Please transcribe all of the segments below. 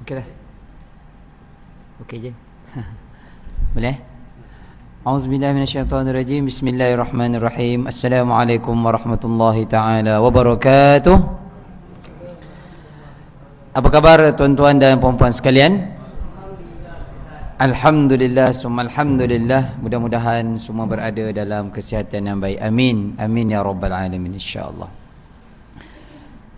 Okey dah. Okey je. Boleh? A'udzubillahi minasyaitonirrajim. Bismillahirrahmanirrahim. Assalamualaikum warahmatullahi taala wabarakatuh. Apa khabar tuan-tuan dan puan-puan sekalian? Alhamdulillah, summa alhamdulillah. Mudah-mudahan semua berada dalam kesihatan yang baik. Amin. Amin ya rabbal alamin insyaallah.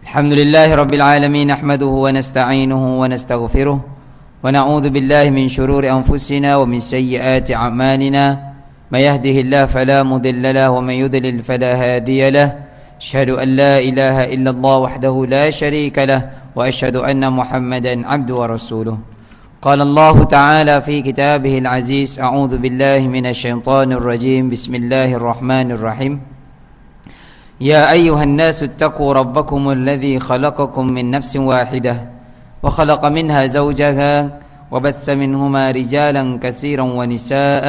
Alhamdulillahi rabbil alamin, nahmaduhu wa nasta'inuhu wa nastaghfiruh wa na'udzu billahi min shururi anfusina wa min sayyiati a'malina. May yahdihillahu fala mudilla lahu wa may yudlil fala hadiya lahu. Asyhadu an la ilaha illallah wahdahu la syarika lahu wa asyhadu anna Muhammadan 'abduhu wa rasuluh. قال الله تعالى في كتابه العزيز أعوذ بالله من الشيطان الرجيم بسم الله الرحمن الرحيم يا أيها الناس اتقوا ربكم الذي خلقكم من نفس واحدة وخلق منها زوجها وبث منهما رجالا كثيرا ونساء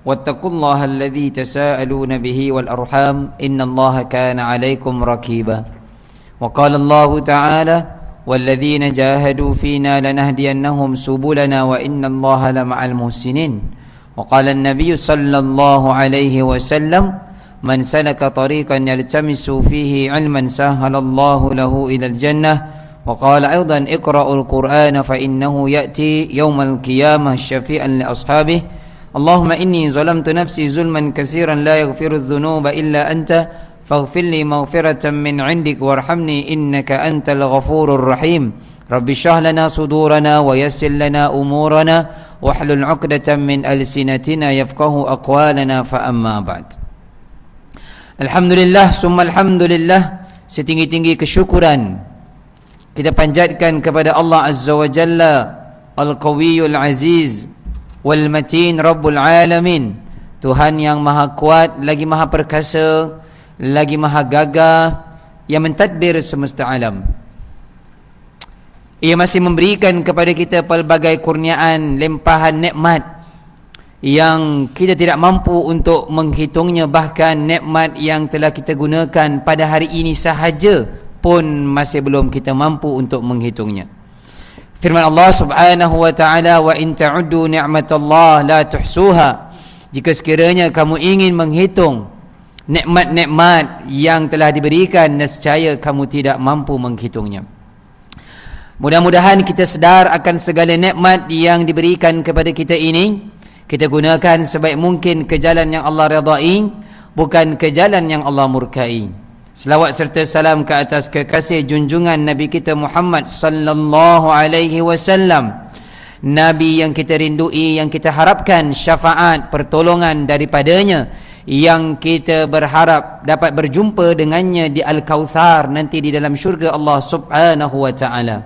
واتقوا الله الذي تساءلون به والأرحام إن الله كان عليكم رقيبا وقال الله تعالى والذين جاهدوا فينا لنهدينهم سبلنا وإن الله لمع المحسنين وقال النبي صلى الله عليه وسلم من سلك طريقا يلتمس فيه علما سهل الله له إلى الجنة وقال أيضا اقرأوا القرآن فإنه يأتي يوم القيامة شفيعا لأصحابه اللهم إني ظلمت نفسي ظلما كثيرا لا يغفر الذنوب إلا أنت فاغفر لي مغفرة من عندك وارحمني إنك أنت الغفور الرحيم رب اشرح لنا صدورنا ويسر لنا أمورنا واحلل عقدة من ألسنتنا يفقه أقوالنا فأما بعد. Alhamdulillah summa alhamdulillah, setinggi-tinggi kesyukuran kita panjatkan kepada Allah Azza wa Jalla Al-Qawiyyul Aziz Wal Matin Rabbul Alamin, Tuhan yang maha kuat lagi maha perkasa lagi maha gagah yang mentadbir semesta alam. Ia masih memberikan kepada kita pelbagai kurniaan, limpahan nikmat yang kita tidak mampu untuk menghitungnya. Bahkan nikmat yang telah kita gunakan pada hari ini sahaja pun masih belum kita mampu untuk menghitungnya. Firman Allah Subhanahu wa taala, wa in ta'uddu ni'matallah la tuhsuha. Jika sekiranya kamu ingin menghitung nikmat-nikmat yang telah diberikan, nescaya kamu tidak mampu menghitungnya. Mudah-mudahan kita sedar akan segala nikmat yang diberikan kepada kita ini, kita gunakan sebaik mungkin ke jalan yang Allah redai, bukan ke jalan yang Allah murkai. Selawat serta salam ke atas kekasih junjungan Nabi kita Muhammad sallallahu alaihi wasallam, Nabi yang kita rindui, yang kita harapkan syafaat pertolongan daripadanya, yang kita berharap dapat berjumpa dengannya di Al-Kautsar nanti di dalam syurga Allah Subhanahu wa taala.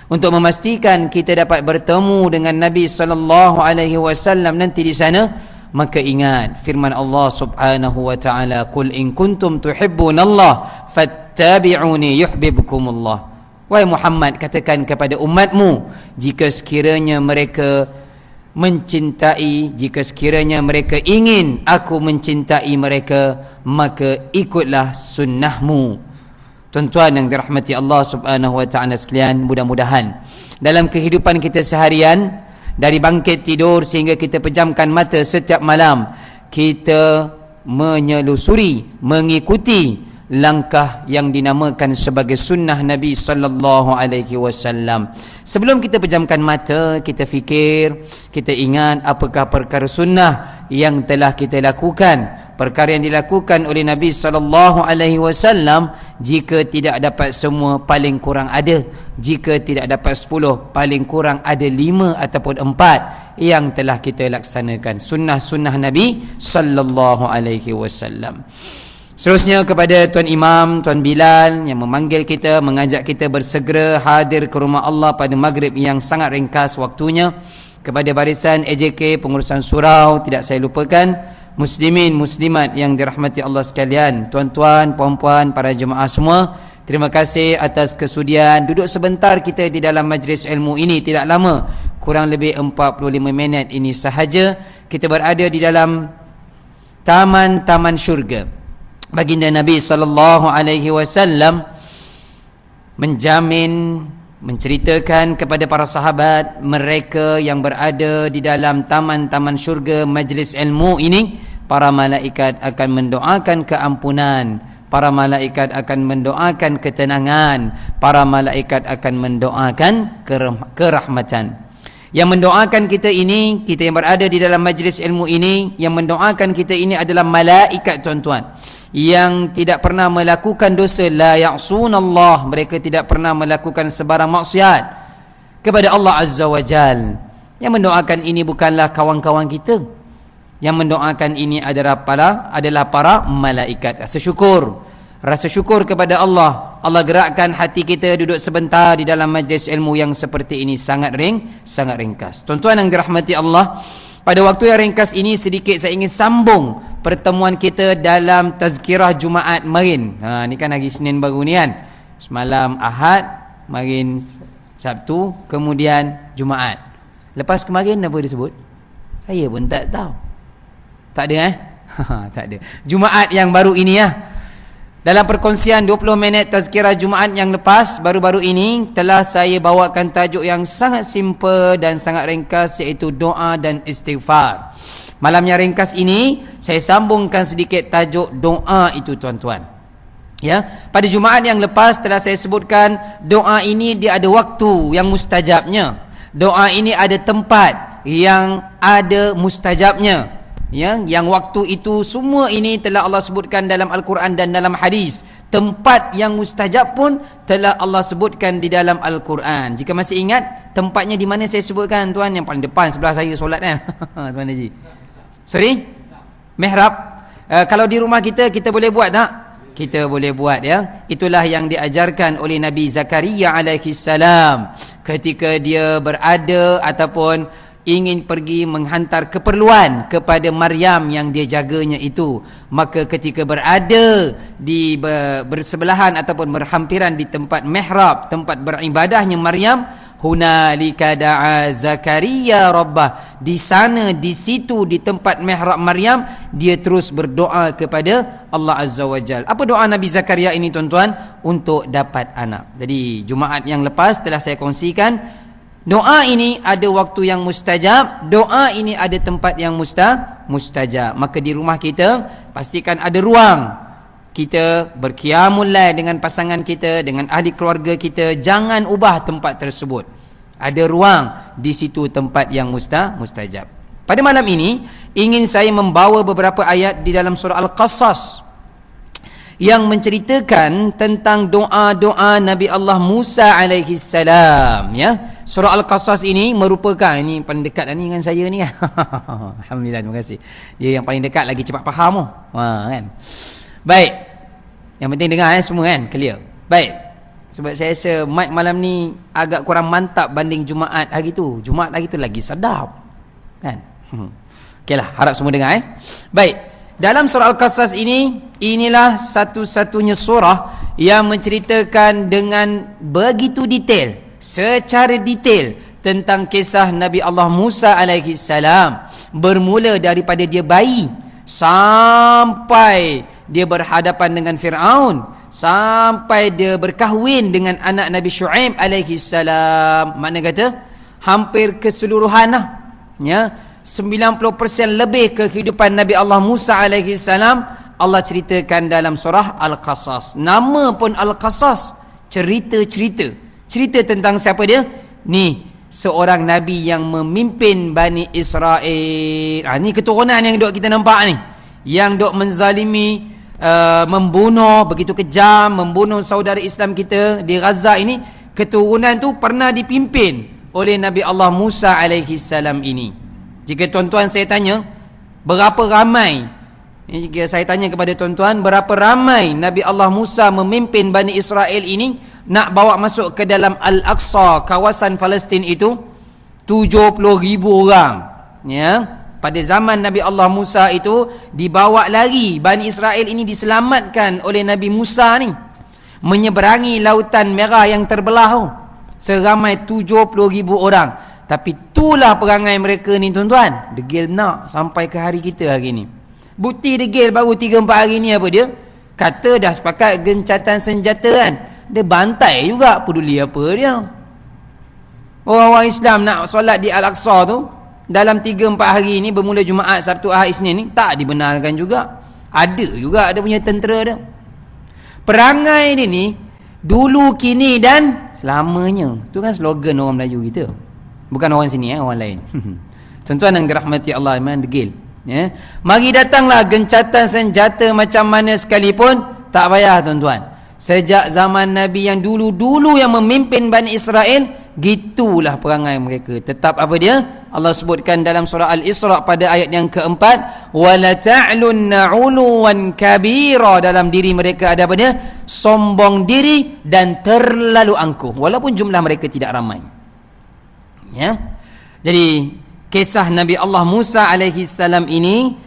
Untuk memastikan kita dapat bertemu dengan Nabi sallallahu alaihi wasallam nanti di sana, maka ingat firman Allah Subhanahu wa taala, qul in kuntum tuhibbunallah fattabi'uni yuhibbukumullah. Wahai Muhammad, katakan kepada umatmu, jika sekiranya mereka mencintai, jika sekiranya mereka ingin aku mencintai mereka, maka ikutlah sunnahmu. Tuan-tuan yang dirahmati Allah Subhanahu wa taala sekalian, mudah-mudahan dalam kehidupan kita seharian, dari bangkit tidur sehingga kita pejamkan mata setiap malam, kita menyelusuri, mengikuti langkah yang dinamakan sebagai sunnah Nabi sallallahu alaihi wasallam. Sebelum kita pejamkan mata, kita fikir, kita ingat apakah perkara sunnah yang telah kita lakukan, perkara yang dilakukan oleh Nabi sallallahu alaihi wasallam. Jika tidak dapat semua, paling kurang ada, jika tidak dapat 10, paling kurang ada 5 ataupun 4 yang telah kita laksanakan, sunnah-sunnah Nabi sallallahu alaihi wasallam. Seterusnya kepada Tuan Imam, Tuan Bilal yang memanggil kita, mengajak kita bersegera hadir ke rumah Allah pada maghrib yang sangat ringkas waktunya. Kepada barisan AJK pengurusan surau, tidak saya lupakan muslimin muslimat yang dirahmati Allah sekalian, tuan-tuan, puan-puan, para jemaah semua, terima kasih atas kesudian duduk sebentar kita di dalam majlis ilmu ini. Tidak lama, kurang lebih 45 minit ini sahaja, kita berada di dalam taman-taman syurga. Baginda Nabi sallallahu alaihi wasallam menjamin, menceritakan kepada para sahabat mereka yang berada di dalam taman-taman syurga majlis ilmu ini, para malaikat akan mendoakan keampunan, para malaikat akan mendoakan ketenangan, para malaikat akan mendoakan kerahmatan. Yang mendoakan kita ini, kita yang berada di dalam majlis ilmu ini, yang mendoakan kita ini adalah malaikat, tuan-tuan, yang tidak pernah melakukan dosa. La ya'sunallah, mereka tidak pernah melakukan sebarang maksiat kepada Allah Azza wa Jal. Yang mendoakan ini bukanlah kawan-kawan kita. Yang mendoakan ini adalah para malaikat. Rasa syukur kepada Allah. Allah gerakkan hati kita duduk sebentar di dalam majlis ilmu yang seperti ini, sangat ringkas. Tuan-tuan yang dirahmati Allah, pada waktu yang ringkas ini sedikit saya ingin sambung pertemuan kita dalam tazkirah Jumaat marin. Ni kan hari Senin baru ni kan. Semalam Ahad, marin Sabtu, kemudian Jumaat. Lepas kemarin apa disebut? Saya pun tak tahu. Tak ada tak ada. Jumaat yang baru ini Dalam perkongsian 20 minit tazkirah Jumaat yang lepas, baru-baru ini telah saya bawakan tajuk yang sangat simple dan sangat ringkas, iaitu doa dan istighfar. Malam yang ringkas ini saya sambungkan sedikit tajuk doa itu, tuan-tuan. Ya, pada Jumaat yang lepas telah saya sebutkan doa ini dia ada waktu yang mustajabnya. Doa ini ada tempat yang ada mustajabnya. Ya, yang waktu itu semua ini telah Allah sebutkan dalam Al-Quran dan dalam hadis. Tempat yang mustajab pun telah Allah sebutkan di dalam Al-Quran. Jika masih ingat tempatnya di mana saya sebutkan, tuan, yang paling depan sebelah saya solat kan. Tuan Haji. Sorry? Mihrab. Kalau di rumah kita boleh buat tak? Kita boleh buat, ya. Itulah yang diajarkan oleh Nabi Zakaria alaihi salam ketika dia berada ataupun ingin pergi menghantar keperluan kepada Maryam yang dia jaganya itu. Maka ketika berada di bersebelahan ataupun berhampiran di tempat mihrab, tempat beribadahnya Maryam, hunalika da'a Zakaria rabbah, di sana, di situ, di tempat mihrab Maryam, dia terus berdoa kepada Allah Azza wa Jal. Apa doa Nabi Zakaria ini, tuan-tuan? Untuk dapat anak. Jadi Jumaat yang lepas telah saya kongsikan doa ini ada waktu yang mustajab, doa ini ada tempat yang mustajab. Maka di rumah kita pastikan ada ruang kita berqiyamul lail dengan pasangan kita, dengan ahli keluarga kita. Jangan ubah tempat tersebut. Ada ruang di situ, tempat yang mustajab. Pada malam ini ingin saya membawa beberapa ayat di dalam surah Al-Qasas yang menceritakan tentang doa-doa Nabi Allah Musa alaihi salam, ya. Surah Al-Qasas ini merupakan, ini paling dekat ni dengan saya ni kan. Alhamdulillah, terima kasih. Dia yang paling dekat, lagi cepat faham kan. Baik. Yang penting dengar semua kan, clear. Baik. Sebab saya rasa mic malam ni agak kurang mantap banding Jumaat hari tu. Jumaat hari tu lagi sedap. Kan? Okeylah, harap semua dengar Baik. Dalam surah Al-Qasas ini, inilah satu-satunya surah yang menceritakan dengan begitu detail, secara detail tentang kisah Nabi Allah Musa alaihi salam, bermula daripada dia bayi sampai dia berhadapan dengan Fir'aun, sampai dia berkahwin dengan anak Nabi Shu'aib alaihi salam. Makna kata hampir keseluruhan ya, 90% lebih kehidupan Nabi Allah Musa alaihi salam Allah ceritakan dalam surah Al-Qasas. Nama pun Al-Qasas, cerita-cerita. Cerita tentang siapa dia? Ni, seorang Nabi yang memimpin Bani Israel. Ni keturunan yang dok kita nampak ni, yang dok menzalimi, membunuh begitu kejam, membunuh saudara Islam kita di Gaza ini. Keturunan tu pernah dipimpin oleh Nabi Allah Musa alaihi salam ini. Jika tuan-tuan saya tanya, berapa ramai, jika saya tanya kepada tuan-tuan, berapa ramai Nabi Allah Musa memimpin Bani Israel ini nak bawa masuk ke dalam Al-Aqsa, kawasan Palestin itu? 70,000 orang. Ya, pada zaman Nabi Allah Musa itu dibawa lari. Bani Israel ini diselamatkan oleh Nabi Musa ni, menyeberangi lautan merah yang terbelah seramai 70,000 orang. Tapi itulah perangai mereka ni, tuan-tuan. Degil nak sampai ke hari kita hari ni. Bukti degil baru 3-4 hari ni apa dia? Kata dah sepakat gencatan senjata kan, dia bantai juga, peduli apa dia. Orang-orang Islam nak solat di Al-Aqsa tu dalam 3-4 hari ni, bermula Jumaat, Sabtu, Ahad, Isnin ni, tak dibenarkan juga. Ada juga ada punya tentera dia. Perangai dia ni dulu, kini dan selamanya. Tu kan slogan orang Melayu kita. Bukan orang sini, orang lain. Tuan-tuan yang dirahmati Allah, memang degil. Ya. Mari datanglah gencatan senjata macam mana sekalipun, tak payah tuan-tuan. Sejak zaman Nabi yang dulu-dulu yang memimpin Bani Israel, gitulah perangai mereka. Tetap apa dia? Allah sebutkan dalam surah Al-Isra pada ayat yang keempat, wala ta'lunna 'uluwan kabira, dalam diri mereka ada apa dia? Sombong diri dan terlalu angkuh, walaupun jumlah mereka tidak ramai. Ya. Jadi kisah Nabi Allah Musa alaihi salam ini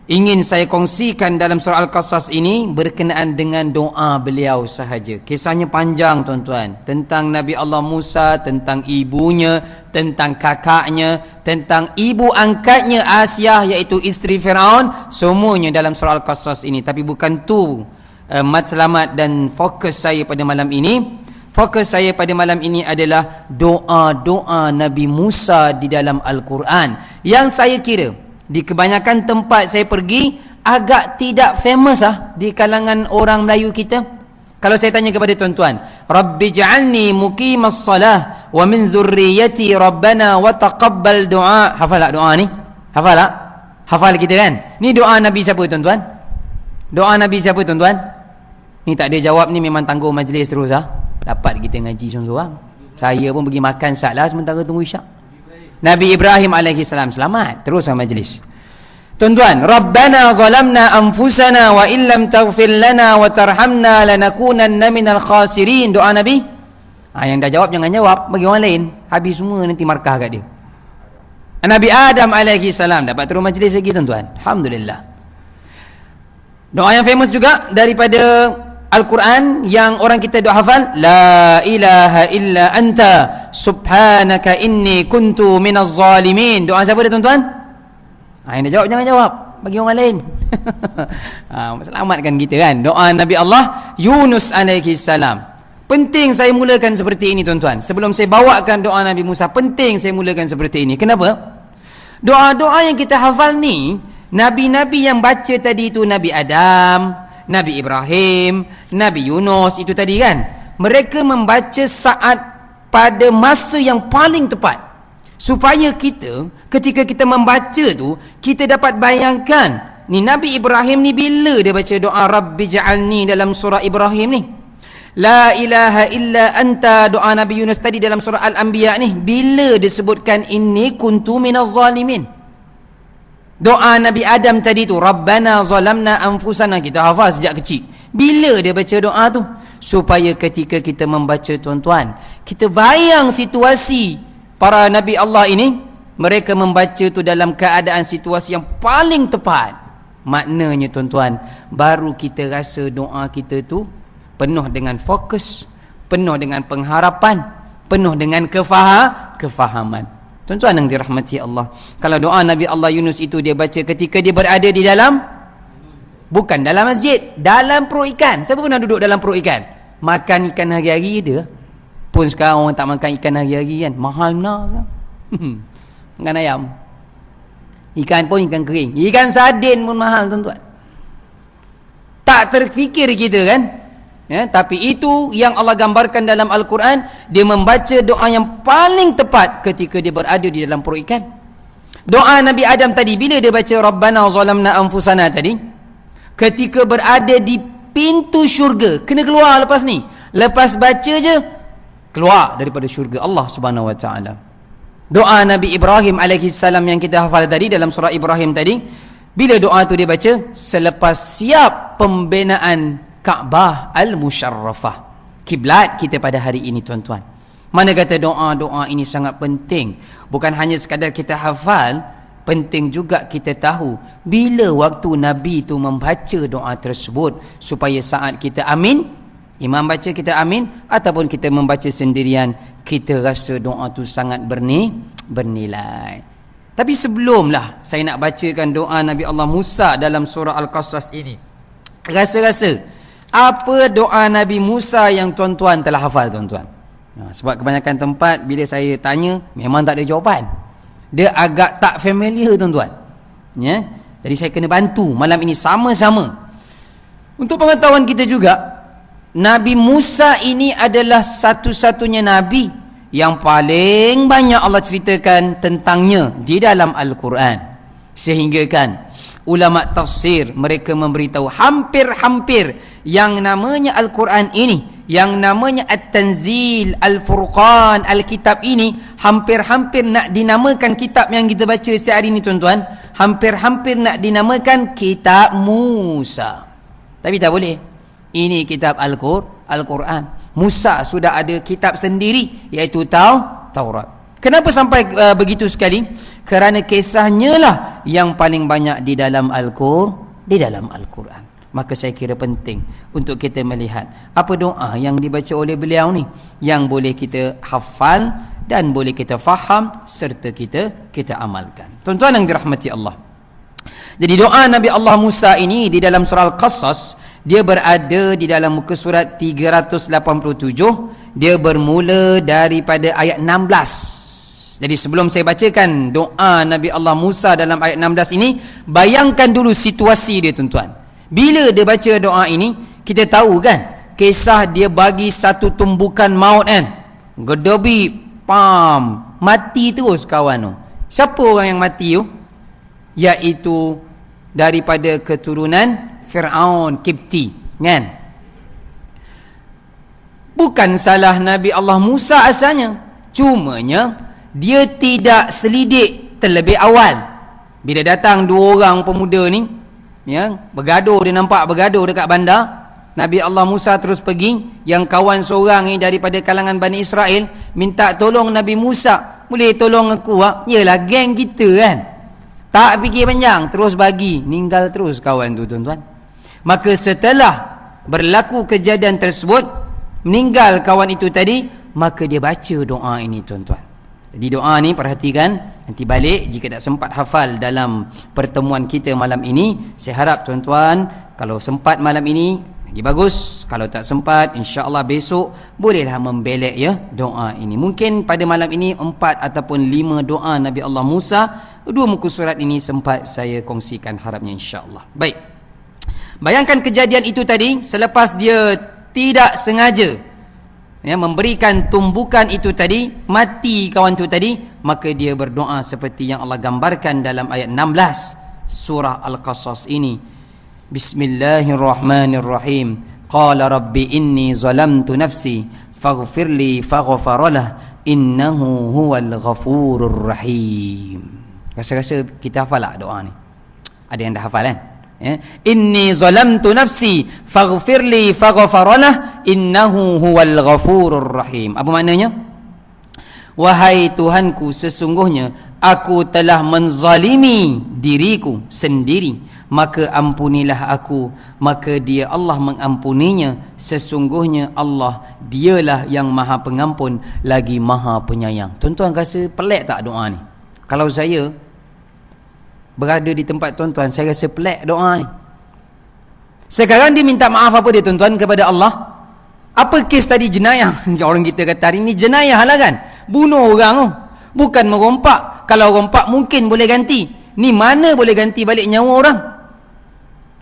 ingin saya kongsikan dalam surah Al-Qasas ini berkenaan dengan doa beliau sahaja. Kisahnya panjang tuan-tuan, tentang Nabi Allah Musa, tentang ibunya, tentang kakaknya, tentang ibu angkatnya Asiah, iaitu isteri Firaun, semuanya dalam surah Al-Qasas ini. Tapi bukan tu matlamat dan fokus saya pada malam ini. Fokus saya pada malam ini adalah doa-doa Nabi Musa di dalam Al-Quran, yang saya kira di kebanyakan tempat saya pergi agak tidak famous di kalangan orang Melayu kita. Kalau saya tanya kepada tuan-tuan, Rabbi ja'alni muqimas salah wa min dzurriyyati rabbana wa taqabbal du'a. Hafal tak doa ni? Hafal tak? Hafal kita kan? Ni doa Nabi siapa tuan-tuan? Doa Nabi siapa tuan-tuan? Ni tak ada jawab ni memang tangguh majlis terus Dapat kita ngaji seorang-seorang. Saya pun pergi makan salah sementara tunggu isyak. Nabi Ibrahim alaihi salam, selamat. Teruskan majlis. Tuan-tuan, Rabbana zalamna anfusana wa illam taghfir lana wa tarhamna lanakunanna minal khasirin. Doa Nabi. Yang dah jawab jangan jawab, bagi orang lain. Habis semua nanti markah kat dia. Nabi Adam alaihi salam dapat terus majlis lagi tuan-tuan. Alhamdulillah. Doa yang famous juga daripada Al-Quran yang orang kita doa hafal, la ilaha illa anta subhanaka inni kuntu minaz zalimin. Doa siapa dia tuan-tuan? Yang dah jawab jangan jawab, bagi orang lain. Selamatkan kita kan. Doa Nabi Allah Yunus alaihi salam. Penting saya mulakan seperti ini tuan-tuan. Sebelum saya bawakan doa Nabi Musa, penting saya mulakan seperti ini. Kenapa? Doa-doa yang kita hafal ni, Nabi-Nabi yang baca tadi itu, Nabi Adam, Nabi Ibrahim, Nabi Yunus itu tadi kan, mereka membaca saat pada masa yang paling tepat, supaya kita ketika kita membaca tu, kita dapat bayangkan ni Nabi Ibrahim ni bila dia baca doa Rabbi ja'alni dalam surah Ibrahim ni, la ilaha illa anta doa Nabi Yunus tadi dalam surah Al-Anbiya ni, bila disebutkan inni kuntu minaz zalimin. Doa Nabi Adam tadi tu, Rabbana zalamna anfusana, kita hafal sejak kecil. Bila dia baca doa tu? Supaya ketika kita membaca tuan-tuan, kita bayang situasi para Nabi Allah ini, mereka membaca tu dalam keadaan situasi yang paling tepat. Maknanya tuan-tuan, baru kita rasa doa kita tu penuh dengan fokus, penuh dengan pengharapan, penuh dengan kefahaman. Tuan-tuan yang dirahmati Allah, kalau doa Nabi Allah Yunus itu dia baca ketika dia berada di dalam, bukan dalam masjid, dalam perut ikan. Siapa pernah duduk dalam perut ikan? Makan ikan hari-hari dia. Pun sekarang orang tak makan ikan hari-hari kan, mahal benar. Makan ayam. Ikan pun ikan kering, ikan sardin pun mahal tuan-tuan. Tak terfikir kita kan? Ya, tapi itu yang Allah gambarkan dalam Al-Quran. Dia membaca doa yang paling tepat ketika dia berada di dalam perut ikan. Doa Nabi Adam tadi, bila dia baca Rabbana zalamna anfusana tadi, ketika berada di pintu syurga, kena keluar lepas ni. Lepas baca je, keluar daripada syurga Allah Subhanahu Wa Taala. Doa Nabi Ibrahim alaihi salam yang kita hafal tadi dalam surah Ibrahim tadi, bila doa tu dia baca selepas siap pembinaan Kaabah Al-Musharrafah, kiblat kita pada hari ini tuan-tuan. Mana kata doa-doa ini sangat penting. Bukan hanya sekadar kita hafal, penting juga kita tahu bila waktu Nabi itu membaca doa tersebut, supaya saat kita amin, imam baca kita amin, ataupun kita membaca sendirian, kita rasa doa tu sangat bernilai. Tapi sebelumlah saya nak bacakan doa Nabi Allah Musa dalam surah Al-Qasas ini, rasa-rasa apa doa Nabi Musa yang tuan-tuan telah hafal tuan-tuan? Sebab kebanyakan tempat bila saya tanya memang tak ada jawapan. Dia agak tak familiar tuan-tuan. Ya. Jadi saya kena bantu malam ini sama-sama. Untuk pengetahuan kita juga, Nabi Musa ini adalah satu-satunya nabi yang paling banyak Allah ceritakan tentangnya di dalam Al-Quran. Sehingga kan ulama tafsir mereka memberitahu hampir-hampir yang namanya Al-Quran ini, yang namanya At-Tanzil, Al-Furqan, Al-Kitab ini hampir-hampir nak dinamakan kitab yang kita baca setiap hari ini tuan-tuan, hampir-hampir nak dinamakan kitab Musa. Tapi tak boleh. Ini kitab Al-Quran. Musa sudah ada kitab sendiri, iaitu Taurat. Kenapa sampai begitu sekali? Kerana kisahnya lah yang paling banyak di dalam Al-Quran. Maka saya kira penting untuk kita melihat apa doa yang dibaca oleh beliau ni, yang boleh kita hafal dan boleh kita faham serta kita amalkan. Tuan-tuan yang dirahmati Allah. Jadi doa Nabi Allah Musa ini di dalam surah Al-Qasas, dia berada di dalam muka surat 387. Dia bermula daripada ayat 16. Jadi sebelum saya bacakan doa Nabi Allah Musa dalam ayat 16 ini, bayangkan dulu situasi dia tuan-tuan. Bila dia baca doa ini, kita tahu kan, kisah dia bagi satu tumbukan maut kan. Gedobi, pam, mati terus kawan tu. Siapa orang yang mati tu? Iaitu daripada keturunan Fir'aun Kipti kan. Bukan salah Nabi Allah Musa asalnya, cumanya dia tidak selidik terlebih awal. Bila datang dua orang pemuda ni, ya, bergaduh, dia nampak bergaduh dekat bandar, Nabi Allah Musa terus pergi. Yang kawan seorang ni daripada kalangan Bani Israel minta tolong Nabi Musa, boleh tolong aku tak? Yelah geng kita kan. Tak fikir panjang, terus bagi, meninggal terus kawan tu tuan-tuan. Maka setelah berlaku kejadian tersebut, meninggal kawan itu tadi, maka dia baca doa ini tuan-tuan. Jadi doa ni perhatikan, nanti balik jika tak sempat hafal dalam pertemuan kita malam ini, saya harap tuan-tuan kalau sempat malam ini lagi bagus, kalau tak sempat insya-Allah besok bolehlah membelek ya doa ini. Mungkin pada malam ini 4 ataupun 5 doa Nabi Allah Musa, 2 muka surat ini sempat saya kongsikan, harapnya insya-Allah. Baik. Bayangkan kejadian itu tadi, selepas dia tidak sengaja ya, memberikan tumbukan itu tadi, mati kawan itu tadi, maka dia berdoa seperti yang Allah gambarkan dalam ayat 16 surah Al-Qasas ini. Bismillahirrahmanirrahim. Qala rabbi inni zalamtu nafsi faghfirli faghfaralah innahu huwal ghafurur rahim. Rasa-rasa kita hafal tak doa ni? Ada yang dah hafal kan? Ya. Inni zalamtu nafsi faghfirli faghfaralah innahu huwal ghafurur rahim. Apa maknanya? Wahai Tuhanku, sesungguhnya aku telah menzalimi diriku sendiri, maka ampunilah aku. Maka dia Allah mengampuninya. Sesungguhnya Allah dialah yang maha pengampun lagi maha penyayang. Tuan-tuan rasa pelik tak doa ni? Kalau saya berada di tempat tuan-tuan, saya rasa pelik doa ni. Sekarang dia minta maaf apa dia tuan-tuan kepada Allah? Apa kes tadi? Jenayah. Orang kita kata hari ni jenayah lah kan, bunuh orang tu, bukan merompak. Kalau rompak mungkin boleh ganti, ni mana boleh ganti balik nyawa orang?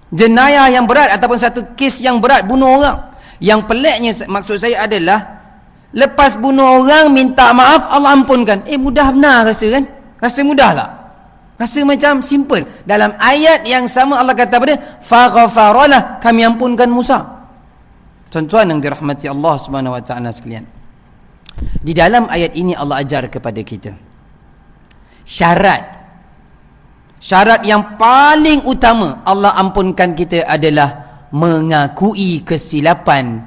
Jenayah yang berat ataupun satu kes yang berat, bunuh orang. Yang peliknya maksud saya adalah lepas bunuh orang minta maaf Allah ampunkan. Mudah benar rasa kan? Rasa mudah tak? Rasa macam simple. Dalam ayat yang sama Allah kata pada faghfaralah, kami ampunkan Musa. Tuan-tuan yang dirahmati Allah Subhanahu wa taala sekalian, di dalam ayat ini Allah ajar kepada kita syarat yang paling utama Allah ampunkan kita adalah mengakui kesilapan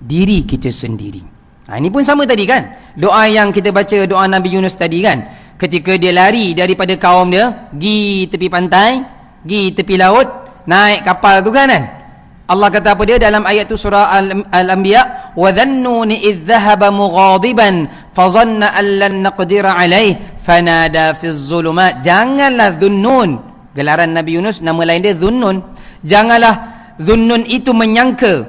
diri kita sendiri. Ini pun sama tadi kan, doa yang kita baca, doa Nabi Yunus tadi kan, ketika dia lari daripada kaum dia, pergi tepi pantai, pergi tepi laut, naik kapal tu kan. Allah kata apa dia dalam ayat tu surah Al-Anbiya, wa dhannuni idh dhahaba mughadiban fa dhanna an lan naqdira alaih fanada fi zulumat. Janganlah Dhunnun, gelaran Nabi Yunus nama lain dia Dhunnun, janganlah Dhunnun itu menyangka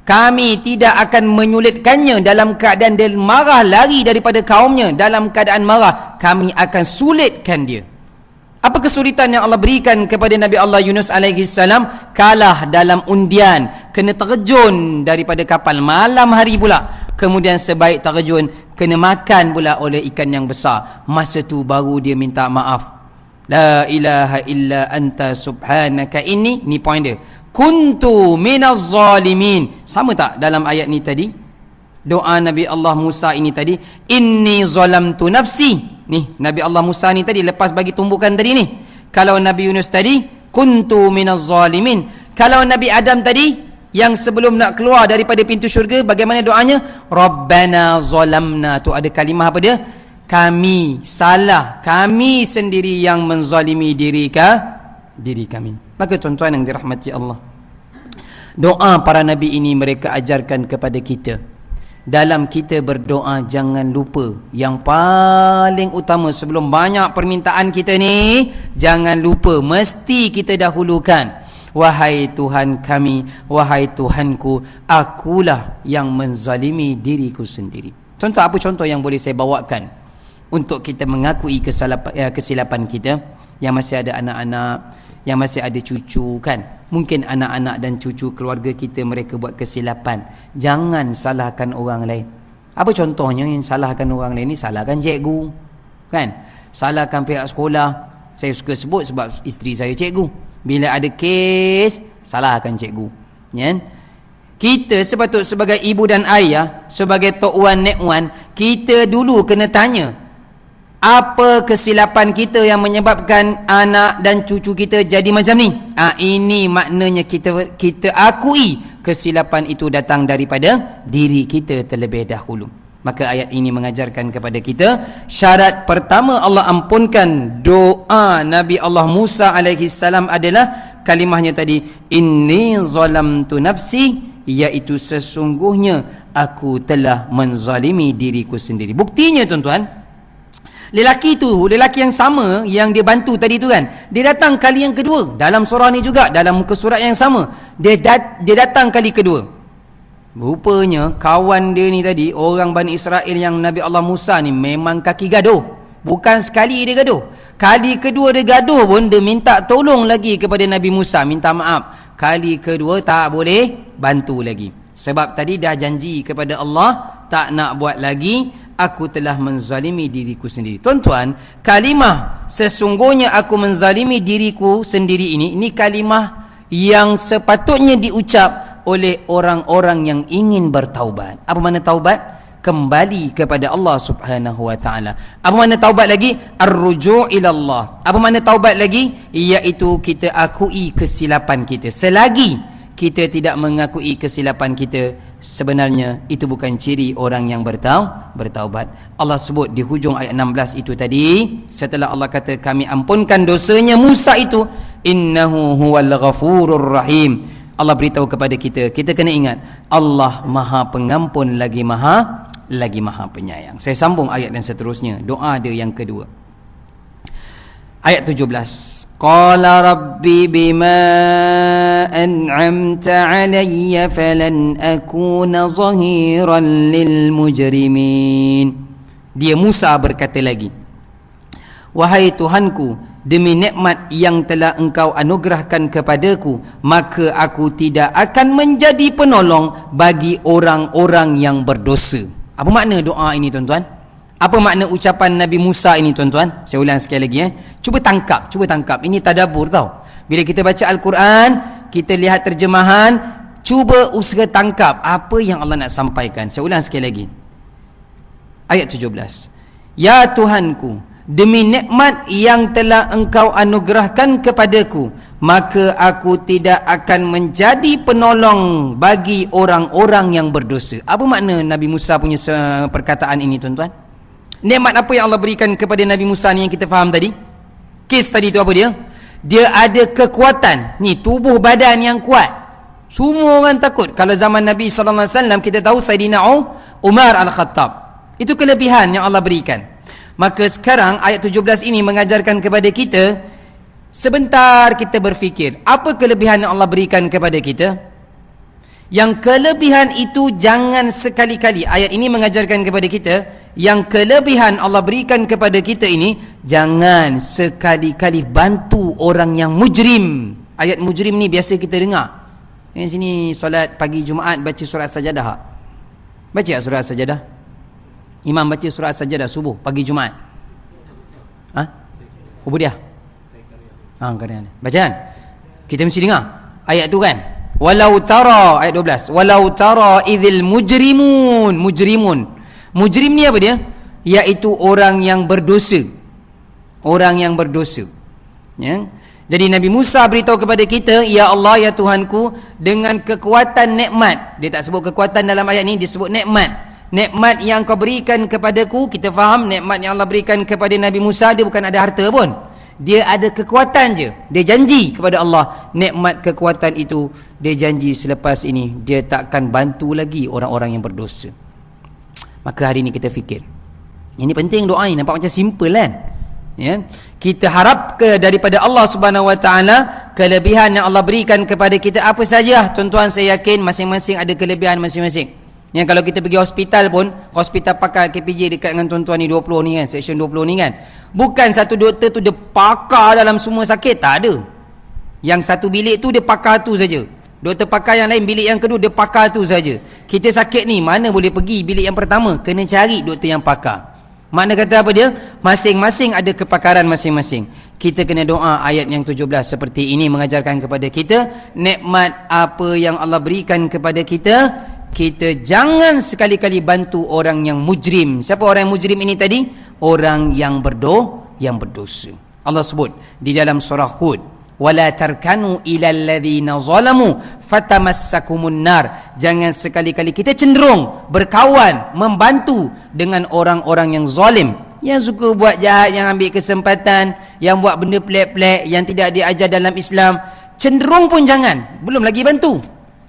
Kami tidak akan menyulitkannya dalam keadaan dia marah, lari daripada kaumnya dalam keadaan marah. Kami akan sulitkan dia. Apa kesulitan yang Allah berikan kepada Nabi Allah Yunus alaihi salam? Kalah dalam undian, kena terjun daripada kapal malam hari pula. Kemudian sebaik terjun, kena makan pula oleh ikan yang besar. Masa tu baru dia minta maaf. La ilaha illa anta subhanaka inni, ni point dia. Kuntu minaz zalimin. Sama tak dalam ayat ni tadi? Doa Nabi Allah Musa ini tadi, inni zalamtu nafsi. Ni Nabi Allah Musa ni tadi lepas bagi tumbukan tadi ni. Kalau Nabi Yunus tadi, kuntu minaz zalimin. Kalau Nabi Adam tadi, yang sebelum nak keluar daripada pintu syurga, bagaimana doanya? Rabbana zalamna. Tu ada kalimah apa dia? Kami salah, kami sendiri yang menzalimi diri kami. Maka tuan-tuan yang dirahmati Allah, doa para Nabi ini mereka ajarkan kepada kita. Dalam kita berdoa, jangan lupa yang paling utama sebelum banyak permintaan kita ni, jangan lupa mesti kita dahulukan, wahai Tuhan kami, wahai Tuhanku, akulah yang menzalimi diriku sendiri. Contoh apa contoh yang boleh saya bawakan untuk kita mengakui kesilapan kita? Yang masih ada anak-anak, yang masih ada cucu kan, mungkin anak-anak dan cucu keluarga kita mereka buat kesilapan. Jangan salahkan orang lain. Apa contohnya yang salahkan orang lain ni? Salahkan cikgu kan, salahkan pihak sekolah. Saya suka sebut sebab isteri saya cikgu. Bila ada kes, salahkan cikgu ya? Kita sepatutnya sebagai ibu dan ayah, sebagai tok wan nek wan, kita dulu kena tanya, apa kesilapan kita yang menyebabkan anak dan cucu kita jadi macam ni? Ini maknanya kita akui kesilapan itu datang daripada diri kita terlebih dahulu. Maka ayat ini mengajarkan kepada kita, syarat pertama Allah ampunkan doa Nabi Allah Musa alaihi salam adalah kalimahnya tadi, inni zalamtu nafsi, iaitu sesungguhnya aku telah menzalimi diriku sendiri. Buktinya tuan-tuan, lelaki yang sama yang dia bantu tadi tu kan, dia datang kali yang kedua dalam surah ni juga, dalam muka surat yang sama, dia datang kali kedua. Rupanya kawan dia ni tadi, orang Bani Israel yang Nabi Allah Musa ni, memang kaki gaduh. Bukan sekali dia gaduh, kali kedua dia gaduh pun dia minta tolong lagi kepada Nabi Musa, minta maaf. Kali kedua tak boleh bantu lagi, sebab tadi dah janji kepada Allah tak nak buat lagi, aku telah menzalimi diriku sendiri. Tuan-tuan, kalimah sesungguhnya aku menzalimi diriku sendiri ini kalimah yang sepatutnya diucap oleh orang-orang yang ingin bertaubat. Apa makna taubat? Kembali kepada Allah Subhanahu wa taala. Apa makna taubat lagi? Ar-ruju' ila Allah. Apa makna taubat lagi? Iaitu kita akui kesilapan kita. Selagi kita tidak mengakui kesilapan kita, sebenarnya itu bukan ciri orang yang bertaubat. Allah sebut di hujung ayat 16 itu tadi, setelah Allah kata kami ampunkan dosanya Musa itu, innahu huwal ghafurur rahim. Allah beritahu kepada kita, kita kena ingat Allah Maha Pengampun lagi Maha Penyayang. Saya sambung ayat dan seterusnya, doa dia yang kedua. Ayat 17. Qala rabbi bima an'amta alayya falan akuna zahiran lil mujrimin. Dia Musa berkata lagi, wahai Tuhanku, demi nikmat yang telah engkau anugerahkan kepadaku, maka aku tidak akan menjadi penolong bagi orang-orang yang berdosa. Apa makna doa ini tuan-tuan? Apa makna ucapan Nabi Musa ini tuan-tuan? Saya ulang sekali lagi Cuba tangkap. Ini tadabbur tau. Bila kita baca Al-Quran, kita lihat terjemahan, cuba usaha tangkap apa yang Allah nak sampaikan. Saya ulang sekali lagi. Ayat 17. Ya Tuhanku, demi nikmat yang telah engkau anugerahkan kepadaku, maka aku tidak akan menjadi penolong bagi orang-orang yang berdosa. Apa makna Nabi Musa punya perkataan ini tuan-tuan? Nikmat apa yang Allah berikan kepada Nabi Musa ni yang kita faham tadi? Kes tadi tu apa dia? Dia ada kekuatan, ni tubuh badan yang kuat. Semua orang takut. Kalau zaman Nabi SAW kita tahu Sayyidina Umar Al-Khattab, itu kelebihan yang Allah berikan. Maka sekarang ayat 17 ini mengajarkan kepada kita, sebentar kita berfikir, apa kelebihan yang Allah berikan kepada kita? Yang kelebihan itu jangan sekali-kali. Ayat ini mengajarkan kepada kita, yang kelebihan Allah berikan kepada kita ini, jangan sekali-kali bantu orang yang mujrim. Ayat mujrim ni biasa kita dengar. Yang sini solat pagi Jumaat baca surat Sajadah. Baca surat Sajadah? Imam baca surat Sajadah subuh pagi Jumaat. Ha? Ubudiah? Baca kan? Kita mesti dengar ayat tu kan? Walau tara, ayat 12. Walau tara idzil mujrimun. Mujrim ni apa dia? Iaitu orang yang berdosa. Orang yang berdosa. Ya. Jadi Nabi Musa beritahu kepada kita, ya Allah, ya Tuhanku, dengan kekuatan nikmat. Dia tak sebut kekuatan dalam ayat ni, dia sebut nikmat. Nikmat yang kau berikan kepadaku, kita faham nikmat yang Allah berikan kepada Nabi Musa, dia bukan ada harta pun. Dia ada kekuatan je. Dia janji kepada Allah, nikmat kekuatan itu, dia janji selepas ini dia takkan bantu lagi orang-orang yang berdosa. Maka hari ini kita fikir, ini penting doa ni, nampak macam simple kan? Ya, kita harap daripada Allah Subhanahu Wa Taala kelebihan yang Allah berikan kepada kita apa saja. Tuan-tuan, saya yakin masing-masing ada kelebihan masing-masing. Yang kalau kita pergi hospital pun, hospital pakar KPJ dekat dengan tuan-tuan ni 20 ni kan, section 20 ni kan, bukan satu doktor tu dia pakar dalam semua sakit, tak ada. Yang satu bilik tu dia pakar tu saja. Doktor pakar yang lain bilik yang kedua dia pakar tu saja. Kita sakit ni mana boleh pergi bilik yang pertama, kena cari doktor yang pakar. Makna kata apa dia? Masing-masing ada kepakaran masing-masing. Kita kena doa ayat yang 17 seperti ini mengajarkan kepada kita nikmat apa yang Allah berikan kepada kita. Kita jangan sekali-kali bantu orang yang mujrim. Siapa orang yang mujrim ini tadi? Orang yang berdosa. Allah sebut di dalam surah Hud, wala tarkanu ilal ladzina zalamu fatamassakumun nar. Jangan sekali-kali kita cenderung berkawan, membantu dengan orang-orang yang zalim, yang suka buat jahat, yang ambil kesempatan, yang buat benda pelik-pelik, yang tidak diajar dalam Islam. Cenderung pun jangan, belum lagi bantu.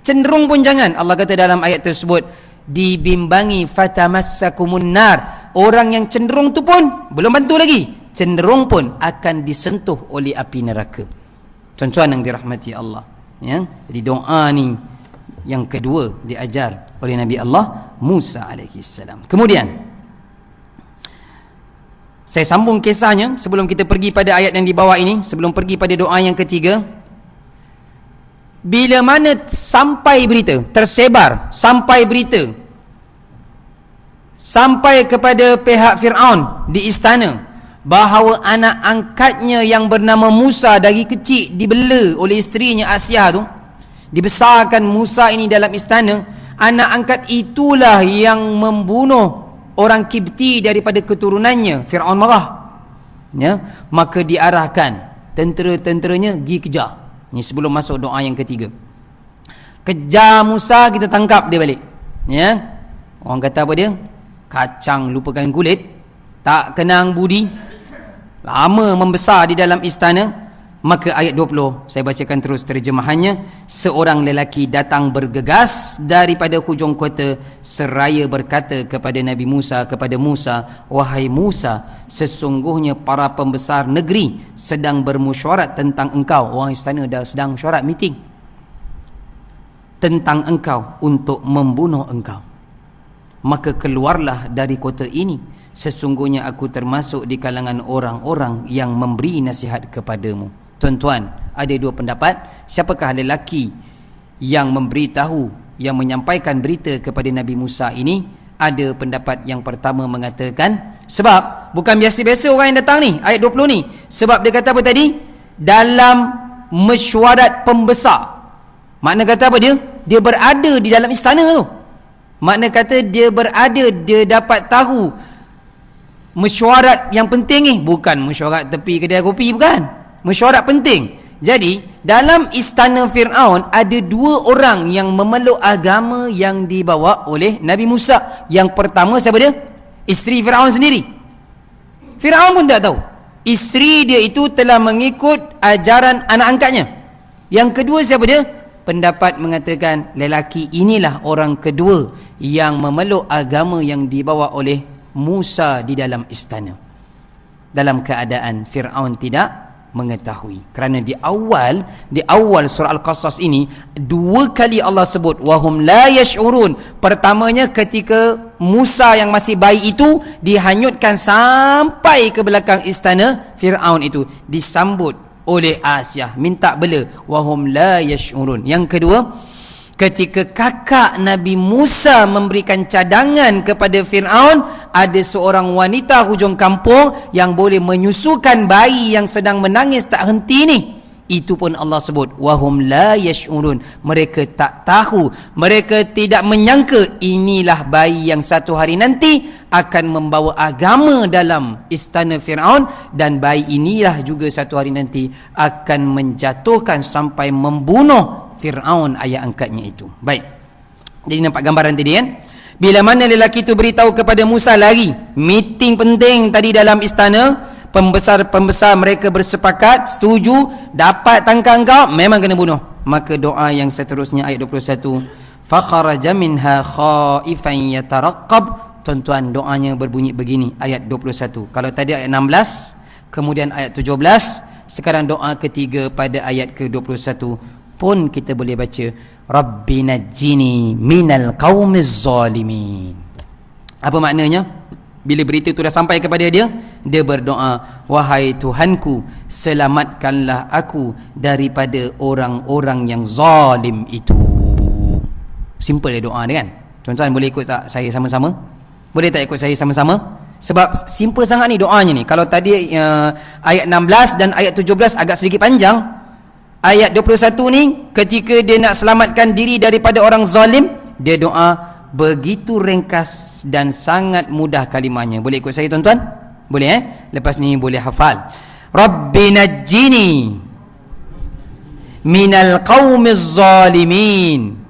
Cenderung pun jangan. Allah kata dalam ayat tersebut, dibimbangi fatamassakumun nar. Orang yang cenderung tu pun belum bantu lagi, cenderung pun akan disentuh oleh api neraka. Tuan-tuan yang dirahmati Allah, ya. Jadi doa ni yang kedua diajar oleh Nabi Allah Musa alaihi salam. Kemudian saya sambung kisahnya sebelum kita pergi pada ayat yang di bawah ini, sebelum pergi pada doa yang ketiga. Bila mana sampai berita, tersebar sampai berita sampai kepada pihak Fir'aun di istana bahawa anak angkatnya yang bernama Musa dari kecil dibela oleh isterinya Asia tu, dibesarkan Musa ini dalam istana, anak angkat itulah yang membunuh orang Kipti daripada keturunannya. Fir'aun marah, ya, maka diarahkan tentera-tenteranya pergi kejar. Ini sebelum masuk doa yang ketiga. Kejar Musa, kita tangkap dia balik, ya. Orang kata apa dia? Kacang lupakan kulit, tak kenang budi, lama membesar di dalam istana. Maka ayat 20 saya bacakan terus terjemahannya. Seorang lelaki datang bergegas daripada hujung kota seraya berkata kepada Nabi Musa, kepada Musa, wahai Musa, sesungguhnya para pembesar negeri sedang bermusyawarat tentang engkau. Orang istana dah sedang mesyuarat, meeting tentang engkau untuk membunuh engkau. Maka keluarlah dari kota ini, sesungguhnya aku termasuk di kalangan orang-orang yang memberi nasihat kepadamu. Tuan-tuan, ada dua pendapat. Siapakah lelaki yang memberitahu, yang menyampaikan berita kepada Nabi Musa ini? Ada pendapat yang pertama mengatakan, sebab bukan biasa-biasa orang yang datang ni, ayat 20 ni. Sebab dia kata apa tadi? Dalam mesyuarat pembesar. Makna kata apa dia? Dia berada di dalam istana tu. Makna kata dia berada, dia dapat tahu mesyuarat yang penting ni. Bukan mesyuarat tepi kedai kopi, bukan. Mesyuarat penting. Jadi dalam istana Fir'aun ada dua orang yang memeluk agama yang dibawa oleh Nabi Musa. Yang pertama siapa dia? Isteri Fir'aun sendiri. Fir'aun pun tak tahu. Isteri dia itu telah mengikut ajaran anak angkatnya. Yang kedua siapa dia? Pendapat mengatakan lelaki inilah orang kedua yang memeluk agama yang dibawa oleh Musa di dalam istana. Dalam keadaan Fir'aun tidak mengetahui. Kerana di awal surah Al-Qasas ini 2 kali Allah sebut wahum la yash'urun. Pertamanya ketika Musa yang masih bayi itu dihanyutkan sampai ke belakang istana Fir'aun itu, disambut oleh Asyah, minta bela, wahum la yash'urun. Yang kedua, ketika kakak Nabi Musa memberikan cadangan kepada Fir'aun, ada seorang wanita hujung kampung yang boleh menyusukan bayi yang sedang menangis tak henti ni. Itu pun Allah sebut wahum la yash'urun. Mereka tak tahu, mereka tidak menyangka inilah bayi yang satu hari nanti akan membawa agama dalam istana Fir'aun, dan bayi inilah juga satu hari nanti akan menjatuhkan sampai membunuh Fir'aun ayah angkatnya itu. Baik, jadi nampak gambaran tadi kan. Bila mana lelaki itu beritahu kepada Musa, lari meeting penting tadi dalam istana, pembesar-pembesar mereka bersepakat, setuju, dapat tangkap engkau, memang kena bunuh. Maka doa yang seterusnya ayat 21, fakharaja minha khaifan yataraqqab. Tuan-tuan, doanya berbunyi begini ayat 21. Kalau tadi ayat 16, kemudian ayat 17, sekarang doa ketiga pada ayat ke-21 pun kita boleh baca Rabbi najjini minal qaumiz zalimin. Apa maknanya? Bila berita itu dah sampai kepada dia, dia berdoa, wahai Tuhanku, selamatkanlah aku daripada orang-orang yang zalim itu. Simple dia doa dia kan. Tuan-tuan boleh ikut tak saya sama-sama? Boleh tak ikut saya sama-sama? Sebab simple sangat ni doanya ni. Kalau tadi ayat 16 dan ayat 17 agak sedikit panjang, ayat 21 ni ketika dia nak selamatkan diri daripada orang zalim, dia doa begitu ringkas dan sangat mudah kalimahnya. Boleh ikut saya tuan-tuan? Boleh Lepas ni boleh hafal. Rabbi najjini minal qaumiz zalimin.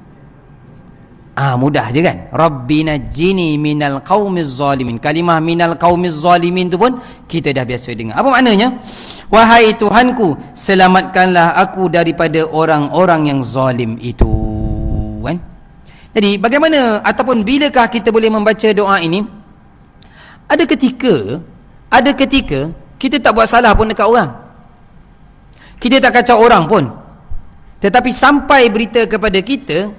Mudah je kan? Rabbi najjini minal qaumiz zalimin. Kalimah minal qaumiz zalimin tu pun kita dah biasa dengar. Apa maknanya? Wahai Tuhanku, selamatkanlah aku daripada orang-orang yang zalim itu. Kan? Jadi bagaimana ataupun bilakah kita boleh membaca doa ini? Ada ketika kita tak buat salah pun dekat orang, kita tak kacau orang pun, tetapi sampai berita kepada kita,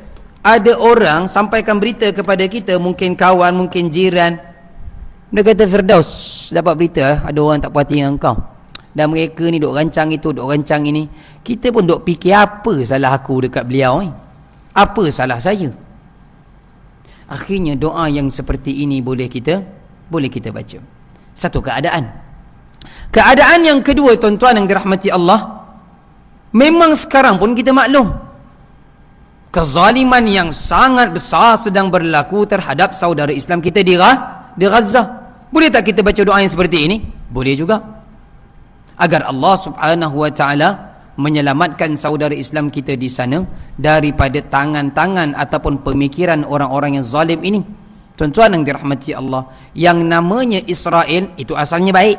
ada orang sampaikan berita kepada kita, mungkin kawan, mungkin jiran, dia kata, Firdaus dapat berita ada orang tak puas hati dengan kau, dan mereka ni duk rancang itu, duk rancang ini. Kita pun duk fikir, apa salah aku dekat beliau ni? Apa salah saya? Akhirnya doa yang seperti ini boleh kita baca. Satu keadaan. Keadaan yang kedua, tuan-tuan yang dirahmati Allah, memang sekarang pun kita maklum kezaliman yang sangat besar sedang berlaku terhadap saudara Islam kita di Gaza. Boleh tak kita baca doa yang seperti ini? Boleh juga. Agar Allah Subhanahu wa ta'ala menyelamatkan saudara Islam kita di sana daripada tangan-tangan ataupun pemikiran orang-orang yang zalim ini. Tuan-tuan yang dirahmati Allah, yang namanya Israel itu asalnya baik.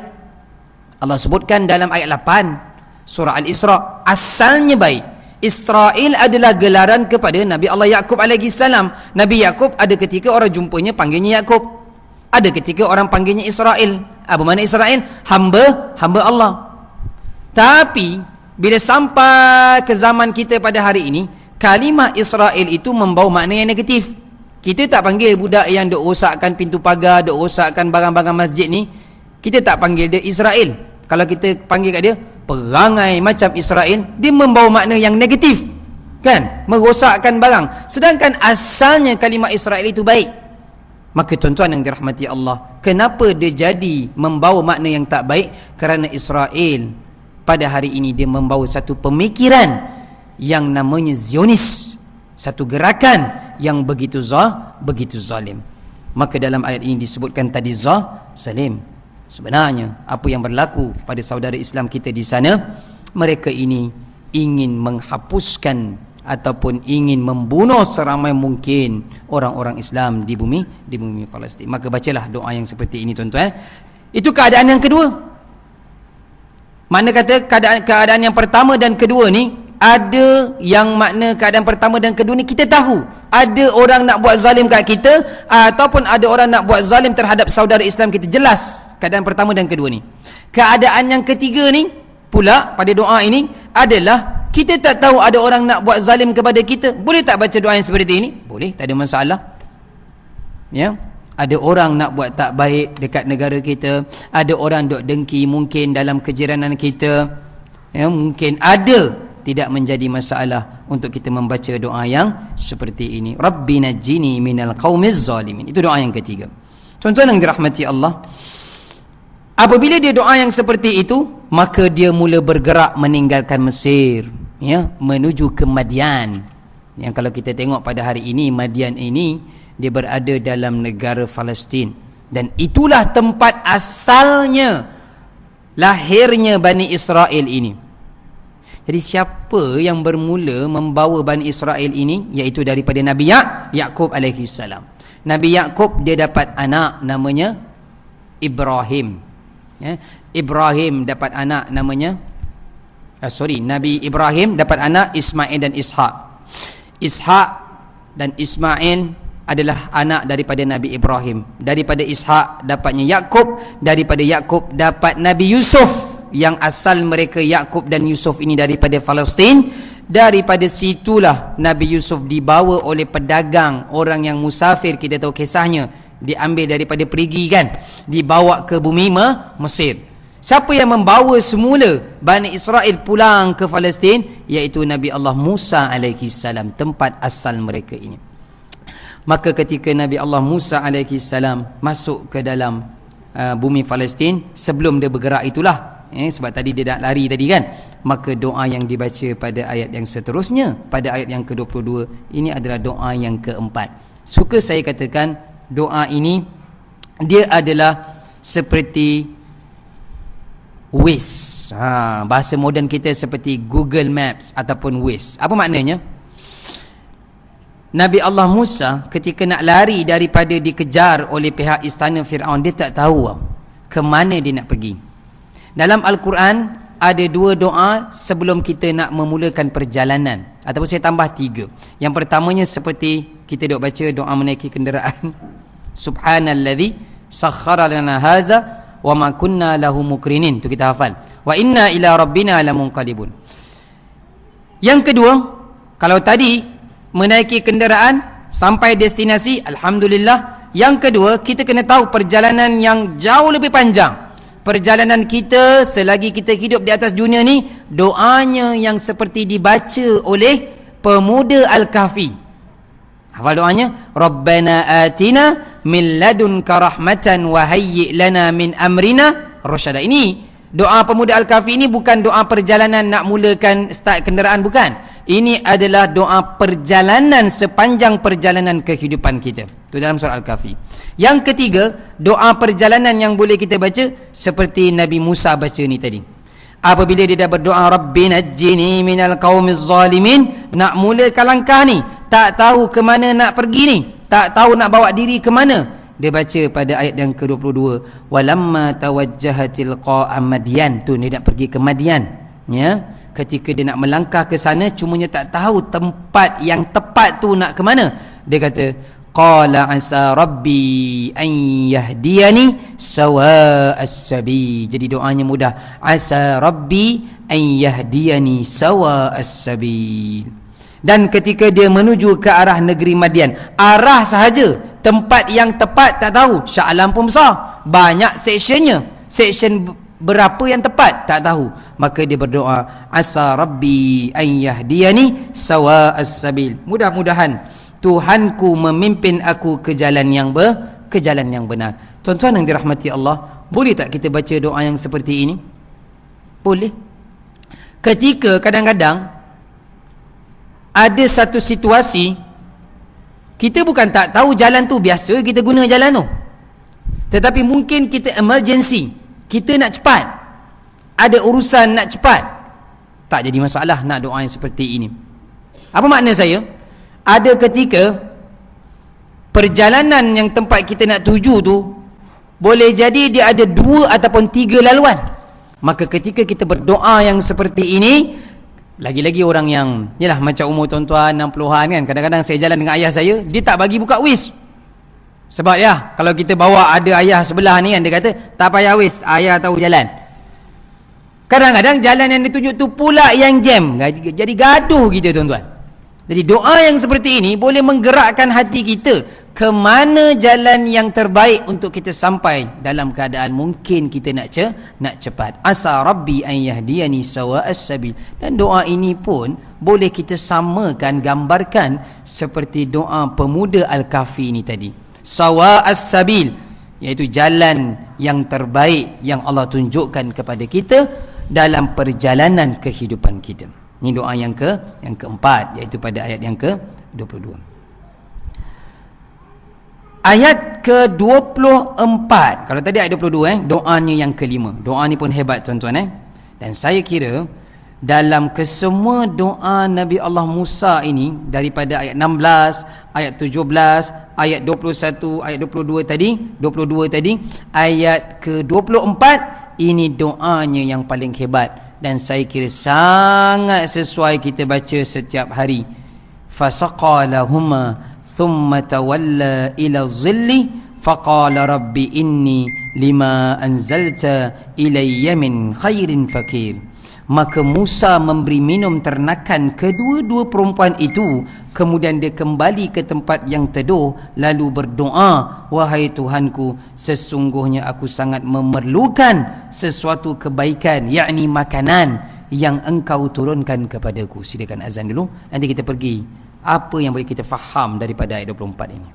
Allah sebutkan dalam ayat 8 surah Al-Isra, asalnya baik. Israel adalah gelaran kepada Nabi Allah Yaqub alaihi salam. Nabi Yaqub ada ketika orang jumpanya panggilnya Yaqub, ada ketika orang panggilnya Israel. Apa makna Israel? Hamba Allah. Tapi bila sampai ke zaman kita pada hari ini, kalimah Israel itu membawa makna yang negatif. Kita tak panggil budak yang duk rosakkan pintu pagar, duk rosakkan barang-barang masjid ni, kita tak panggil dia Israel. Kalau kita panggil kat dia perangai macam Israel, dia membawa makna yang negatif, kan? Merosakkan barang. Sedangkan asalnya kalimah Israel itu baik. Maka tuan-tuan yang dirahmati Allah, kenapa dia jadi membawa makna yang tak baik? Kerana Israel pada hari ini dia membawa satu pemikiran yang namanya Zionis, satu gerakan yang begitu zalim. Maka dalam ayat ini disebutkan tadi zalim. Sebenarnya apa yang berlaku pada saudara Islam kita di sana, mereka ini ingin menghapuskan ataupun ingin membunuh seramai mungkin orang-orang Islam di bumi Palestin. Maka bacalah doa yang seperti ini tuan-tuan. Itu keadaan yang kedua. Mana kata keadaan yang pertama dan kedua ni, ada yang makna keadaan pertama dan kedua ni kita tahu ada orang nak buat zalim kat kita, ataupun ada orang nak buat zalim terhadap saudara Islam kita. Jelas keadaan pertama dan kedua ni. Keadaan yang ketiga ni, pula pada doa ini adalah kita tak tahu ada orang nak buat zalim kepada kita, boleh tak baca doa yang seperti ini? Boleh, tak ada masalah. Ya, ada orang nak buat tak baik dekat negara kita, ada orang duk dengki mungkin dalam kejiranan kita, ya, mungkin ada, tidak menjadi masalah untuk kita membaca doa yang seperti ini. Rabbi najjini minal qaumiz zalimin. Itu doa yang ketiga. Tuan-tuan yang dirahmati Allah, apabila dia doa yang seperti itu, maka dia mula bergerak meninggalkan Mesir, ya, menuju ke Madian. Yang kalau kita tengok pada hari ini, Madian ini dia berada dalam negara Palestin, dan itulah tempat asalnya lahirnya Bani Israel ini. Jadi siapa yang bermula membawa Bani Israel ini? Iaitu daripada Nabi Yaqub alaihi salam. Nabi Yaqub dia dapat anak namanya Ibrahim, ya. Ibrahim dapat anak namanya Nabi Ibrahim dapat anak Ismail dan Ishak. Ishak dan Ismail adalah anak daripada Nabi Ibrahim. Daripada Ishak dapatnya Yaqub, daripada Yaqub dapat Nabi Yusuf, yang asal mereka Yaqub dan Yusuf ini daripada Palestin. Daripada situlah Nabi Yusuf dibawa oleh pedagang, orang yang musafir, kita tahu kisahnya, diambil daripada perigi kan, dibawa ke bumi Mesir. Siapa yang membawa semula Bani Israel pulang ke Palestin? Iaitu Nabi Allah Musa alaihi salam, tempat asal mereka ini. Maka ketika Nabi Allah Musa alaihi salam masuk ke dalam bumi Palestin, sebelum dia bergerak itulah, sebab tadi dia nak lari tadi kan, maka doa yang dibaca pada ayat yang seterusnya, pada ayat yang ke-22, ini adalah doa yang keempat. Suka saya katakan doa ini dia adalah seperti Waze. Bahasa moden kita seperti Google Maps ataupun Waze. Apa maknanya? Nabi Allah Musa ketika nak lari daripada dikejar oleh pihak istana Fir'aun, dia tak tahu ke mana dia nak pergi. Dalam Al-Quran ada dua doa sebelum kita nak memulakan perjalanan, ataupun saya tambah tiga. Yang pertamanya seperti kita duk baca doa menaiki kenderaan. Subhanalladzi sakhkhara lana haza wa ma kunna lahu mukrinin. Tu kita hafal. Wa inna ila rabbina lamunqalibun. Yang kedua, kalau tadi menaiki kenderaan sampai destinasi, alhamdulillah. Yang kedua, kita kena tahu perjalanan yang jauh lebih panjang. Perjalanan kita selagi kita hidup di atas dunia ni, doanya yang seperti dibaca oleh pemuda Al-Kahfi. Hafal doanya? Rabbana atina min ladunka rahmatan wa hayyi' lana min amrina rasyada. Ini doa pemuda Al-Kahfi ini bukan doa perjalanan nak mulakan start kenderaan, bukan. Ini adalah doa perjalanan sepanjang perjalanan kehidupan kita. Itu dalam surah Al-Kahfi. Yang ketiga, doa perjalanan yang boleh kita baca seperti Nabi Musa baca ni tadi. Apabila dia dah berdoa Rabbi najjini minal qaumiz zalimin, nak mulakan langkah ni, tak tahu ke mana nak pergi ni, tak tahu nak bawa diri ke mana, dia baca pada ayat yang ke-22, walamma tawajjahatil qa'a Madian. Tu dia nak pergi ke Madian, ya. Ketika dia nak melangkah ke sana, cumanya tak tahu tempat yang tepat tu nak ke mana. Dia kata qala asa rabbi an yahdiyani sawa'as sabil. Jadi doanya mudah. Asa rabbi an yahdiyani sawa'as sabil. Dan ketika dia menuju ke arah negeri Madian, arah sahaja, tempat yang tepat tak tahu. Shah Alam pun besar, banyak seksyennya. Seksyen berapa yang tepat tak tahu. Maka dia berdoa asa rabbi an yahdiyani sawa'as sabil. Mudah-mudahan Tuhanku memimpin aku ke jalan yang benar. Tuan-tuan yang dirahmati Allah, boleh tak kita baca doa yang seperti ini? Boleh. Ketika kadang-kadang ada satu situasi kita bukan tak tahu jalan tu, biasa kita guna jalan tu, tetapi mungkin kita emergency, kita nak cepat, ada urusan nak cepat, tak jadi masalah nak doa yang seperti ini. Apa makna saya? Ada ketika perjalanan yang tempat kita nak tuju tu boleh jadi dia ada 2 ataupun 3 laluan. Maka ketika kita berdoa yang seperti ini, lagi-lagi orang yang yalah macam umur tuan-tuan 60-an kan, kadang-kadang saya jalan dengan ayah saya, dia tak bagi buka Waze. Sebab ya, kalau kita bawa ada ayah sebelah ni kan, dia kata tak payah Waze, ayah tahu jalan. Kadang-kadang jalan yang ditunjuk tu pula yang jam. Jadi gaduh kita tuan-tuan. Jadi doa yang seperti ini boleh menggerakkan hati kita ke mana jalan yang terbaik untuk kita sampai dalam keadaan mungkin kita nak cepat. Asa rabbi an yahdiyani sawa'as sabil. Dan doa ini pun boleh kita samakan, gambarkan seperti doa pemuda Al-Kahfi ini tadi. Sawa'as sabil, iaitu jalan yang terbaik yang Allah tunjukkan kepada kita dalam perjalanan kehidupan kita. Ini doa yang keempat, iaitu pada ayat yang ke-22. Ayat ke-24. Kalau tadi ayat 22 doanya yang kelima. Doa ni pun hebat tuan-tuan Dan saya kira dalam kesemua doa Nabi Allah Musa ini, daripada ayat 16, ayat 17, ayat 21, ayat 22 tadi, ayat ke-24, ini doanya yang paling hebat dan saya kira sangat sesuai kita baca setiap hari. Fasaqalahuma thumma tawalla ila zilli faqala rabbi inni lima anzalta ilayya min khairin fakir. Maka Musa memberi minum ternakan kedua-dua perempuan itu, kemudian dia kembali ke tempat yang teduh lalu berdoa, wahai Tuhanku, sesungguhnya aku sangat memerlukan sesuatu kebaikan, yakni makanan yang engkau turunkan kepadaku. Silakan azan dulu, nanti kita pergi apa yang boleh kita faham daripada ayat 24 ini.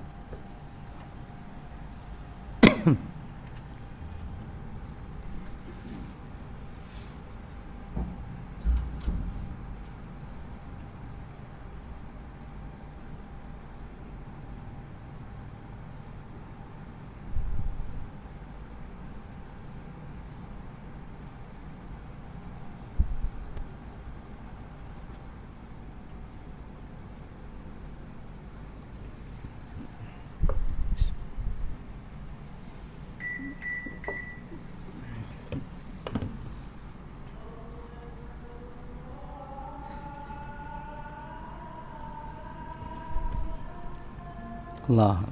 Allah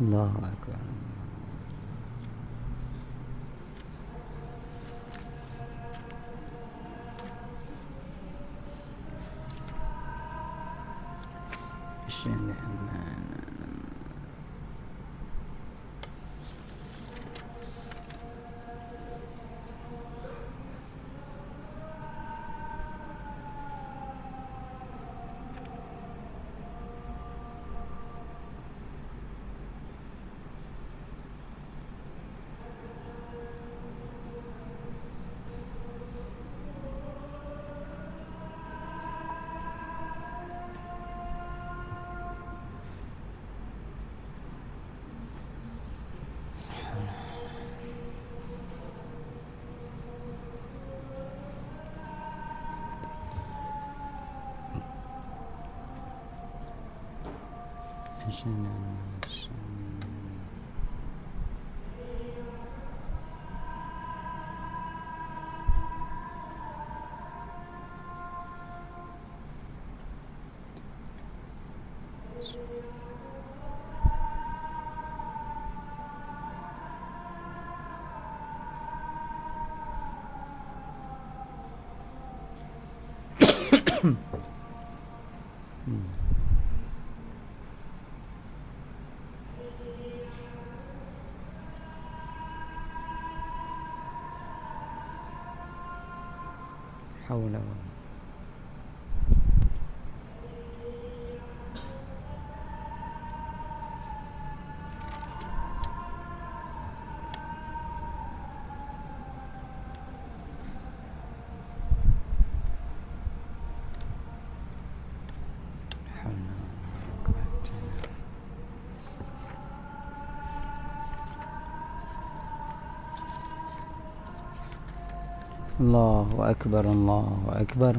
Allah Akbar. Haula Allahu Akbar, Allahu Akbar.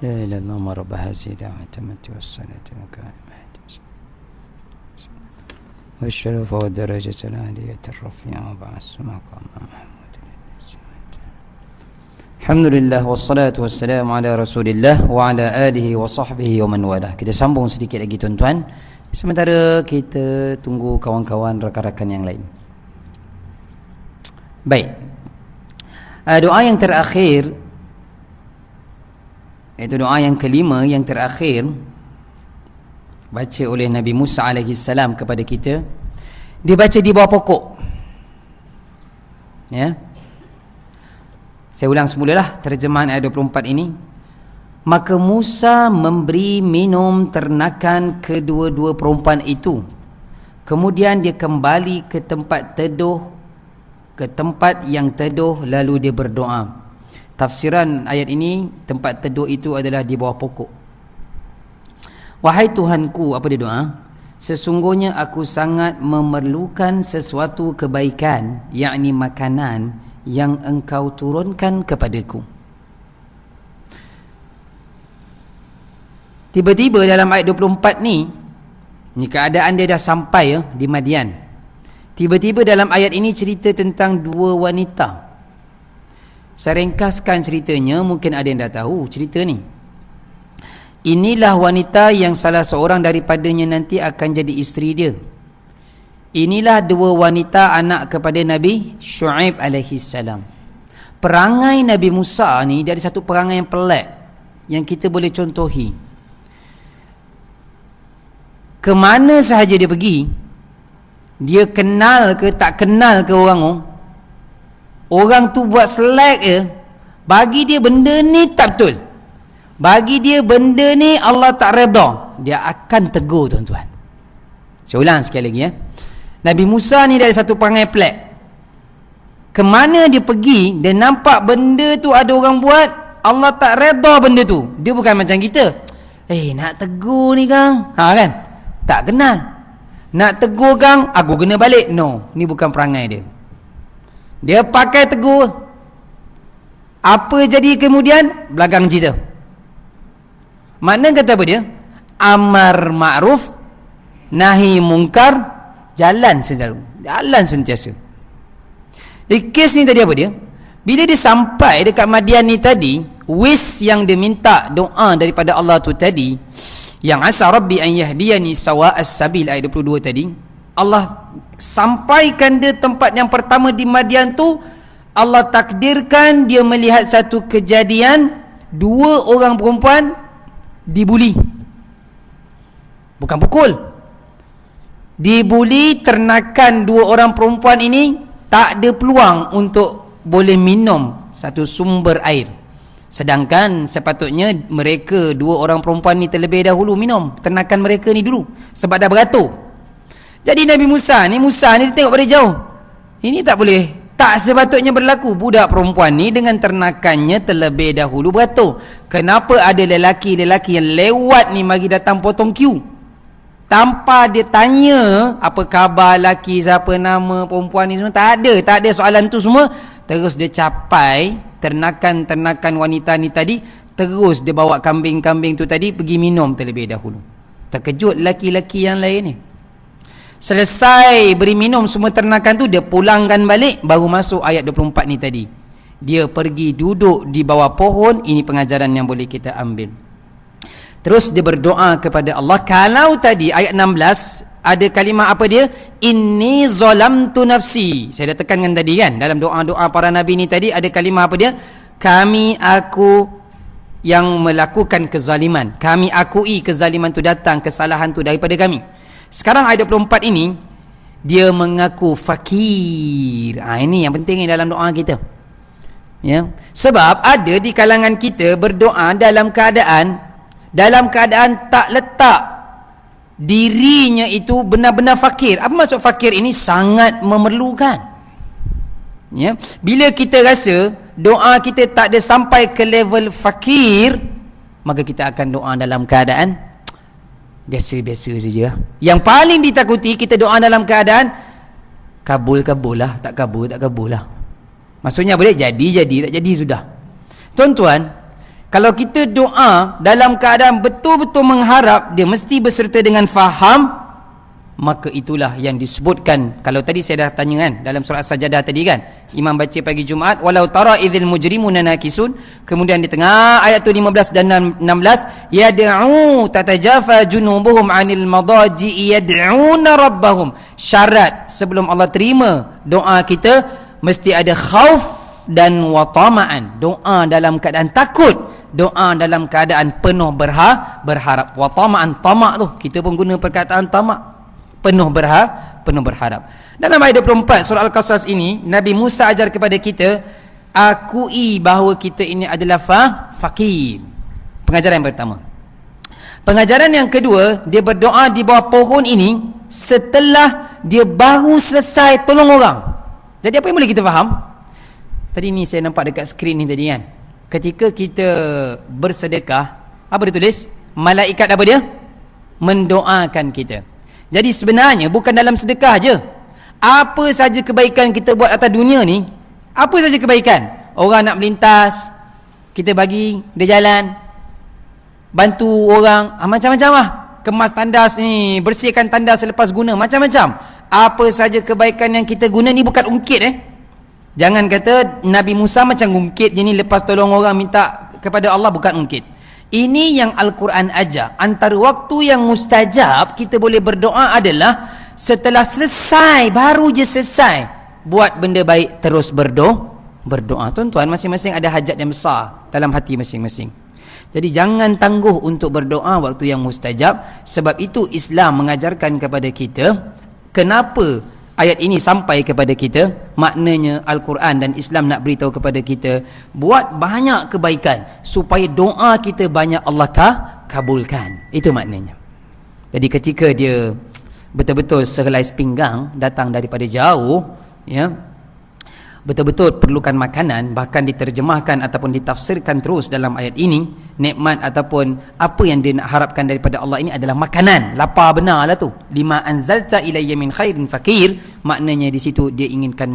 لا إله إلا الله رب هذه دعوة التامة والصلاة القائمة والشرف والدرجة العالية الرفيعة وبعث مقام محمود. الحمد لله والصلاة والسلام على رسول الله وعلى آله وصحبه ومن والاه. Kita sambung sedikit lagi tuan-tuan, sementara kita tunggu kawan-kawan rakan-rakan yang lain. Baik, doa yang terakhir, itu doa yang kelima yang terakhir baca oleh Nabi Musa alaihi salam kepada kita. Dia baca di bawah pokok. Ya. Saya ulang semulalah terjemahan ayat 24 ini. Maka Musa memberi minum ternakan kedua-dua perempuan itu. Kemudian dia kembali ke tempat teduh, ke tempat yang teduh, lalu dia berdoa. Tafsiran ayat ini, tempat teduh itu adalah di bawah pokok. Wahai Tuhanku, apa dia doa? Sesungguhnya aku sangat memerlukan sesuatu kebaikan, yakni makanan yang engkau turunkan kepadaku. Tiba-tiba dalam ayat 24 ni keadaan dia dah sampai di Madian. Tiba-tiba dalam ayat ini cerita tentang dua wanita. Saya ringkaskan ceritanya, mungkin ada yang dah tahu cerita ni. Inilah wanita yang salah seorang daripadanya nanti akan jadi isteri dia. Inilah dua wanita anak kepada Nabi Syuaib alaihi salam. Perangai Nabi Musa ni dari satu perangai yang pelik yang kita boleh contohi. Kemana sahaja dia pergi, dia kenal ke tak kenal ke orang tu, orang tu buat selek je, bagi dia benda ni tak betul, bagi dia benda ni Allah tak redha, dia akan tegur tuan-tuan. Saya ulang sekali lagi ya. Nabi Musa ni dari satu perangai pelik. Kemana dia pergi, dia nampak benda tu ada orang buat, Allah tak redha benda tu. Dia bukan macam kita, nak tegur ni kang, kan, tak kenal, nak tegur kang, aku kena balik. No, ni bukan perangai dia. Dia pakai tegur. Apa jadi kemudian? Belakang cerita. Makna kata apa dia? Amar ma'ruf, nahi mungkar, jalan sentiasa. Jadi kes ni tadi apa dia? Bila dia sampai dekat Madian ni tadi, wis yang dia minta doa daripada Allah tu tadi, yang asa rabbi an yahdiyani sawa'as sabil, ayat 22 tadi, Allah sampaikan dia tempat yang pertama di Madian tu. Allah takdirkan dia melihat satu kejadian, dua orang perempuan dibuli, bukan pukul, dibuli. Ternakan dua orang perempuan ini tak ada peluang untuk boleh minum satu sumber air, sedangkan sepatutnya mereka dua orang perempuan ni terlebih dahulu minum ternakan mereka ni dulu, sebab dah beratur. Jadi Nabi Musa ni dia tengok dari jauh, ini tak boleh, tak sepatutnya berlaku. Budak perempuan ni dengan ternakannya terlebih dahulu beratur. Kenapa ada lelaki-lelaki yang lewat ni mari datang potong queue tanpa dia tanya apa khabar lelaki, siapa nama perempuan ni, semua tak ada soalan tu semua. Terus dia capai ternakan wanita ni tadi, terus dia bawa kambing-kambing tu tadi pergi minum terlebih dahulu. Terkejut lelaki-lelaki yang lain ni. Selesai beri minum semua ternakan tu, dia pulangkan balik, baru masuk ayat 24 ni tadi. Dia pergi duduk di bawah pohon. Ini pengajaran yang boleh kita ambil. Terus dia berdoa kepada Allah. Kalau tadi ayat 16 ada kalimah apa dia? Inni zalamtu nafsi. Saya dah tekankan tadi kan, dalam doa-doa para nabi ni tadi ada kalimah apa dia? Aku yang melakukan kezaliman. Kami akui kezaliman tu datang, kesalahan tu daripada kami. Sekarang ayat 24 ini, dia mengaku fakir. Ini yang penting dalam doa kita. Ya. Sebab ada di kalangan kita berdoa dalam keadaan tak letak dirinya itu benar-benar fakir. Apa maksud fakir ini? Sangat memerlukan. Ya. Bila kita rasa doa kita tak ada sampai ke level fakir, maka kita akan doa dalam keadaan biasa-biasa saja. Yang paling ditakuti kita doa dalam keadaan kabul lah, tak kabul lah. Maksudnya boleh jadi, tak jadi sudah. Tuan-tuan, Kalau kita doa dalam keadaan betul-betul mengharap, dia mesti berserta dengan faham, maka itulah yang disebutkan. Kalau tadi saya dah tanya kan, dalam surah As-Sajdah tadi kan, imam baca pagi Jumaat, walau tara idzil mujrimuna nakisun, kemudian di tengah ayat tu 15 dan 16, yad'u tatajafa junubuhum 'anil madaji yad'una rabbahum. Syarat sebelum Allah terima doa kita, mesti ada khauf dan watama'an. Doa dalam keadaan takut, doa dalam keadaan penuh berharap. Watama'an, tamak tu, kita pun guna perkataan tamak, penuh berharap. Dalam ayat 24 surah Al-Qasas ini, Nabi Musa ajar kepada kita, akui bahawa kita ini adalah fakir. Pengajaran yang pertama. Pengajaran yang kedua, dia berdoa di bawah pohon ini setelah dia baru selesai tolong orang. Jadi apa yang boleh kita faham? Tadi ni saya nampak dekat skrin ni tadi kan, ketika kita bersedekah, apa dia tulis? Malaikat apa dia? Mendoakan kita. Jadi sebenarnya bukan dalam sedekah je. Apa saja kebaikan kita buat atas dunia ni, apa saja kebaikan, orang nak melintas, kita bagi dia jalan, bantu orang, macam-macam lah. Kemas tandas ni, bersihkan tandas selepas guna, macam-macam. Apa saja kebaikan yang kita guna ni bukan ungkit Jangan kata Nabi Musa macam ungkit je ni, lepas tolong orang minta kepada Allah, bukan ungkit. Ini yang Al-Quran ajar. Antara waktu yang mustajab kita boleh berdoa adalah setelah selesai, baru je selesai buat benda baik, terus berdoa. Tuan-tuan, masing-masing ada hajat yang besar dalam hati masing-masing. Jadi jangan tangguh untuk berdoa waktu yang mustajab. Sebab itu Islam mengajarkan kepada kita, kenapa ayat ini sampai kepada kita, maknanya Al-Quran dan Islam nak beritahu kepada kita, buat banyak kebaikan supaya doa kita banyak Allah kabulkan. Itu maknanya. Jadi ketika dia betul-betul sehelai pinggang datang daripada jauh, ya, betul-betul perlukan makanan, bahkan diterjemahkan ataupun ditafsirkan terus dalam ayat ini, nikmat ataupun apa yang dia nak harapkan daripada Allah ini adalah makanan. Lapar benar lah tu. Lima anzalta ilayya min khairin fakir, maknanya di situ dia inginkan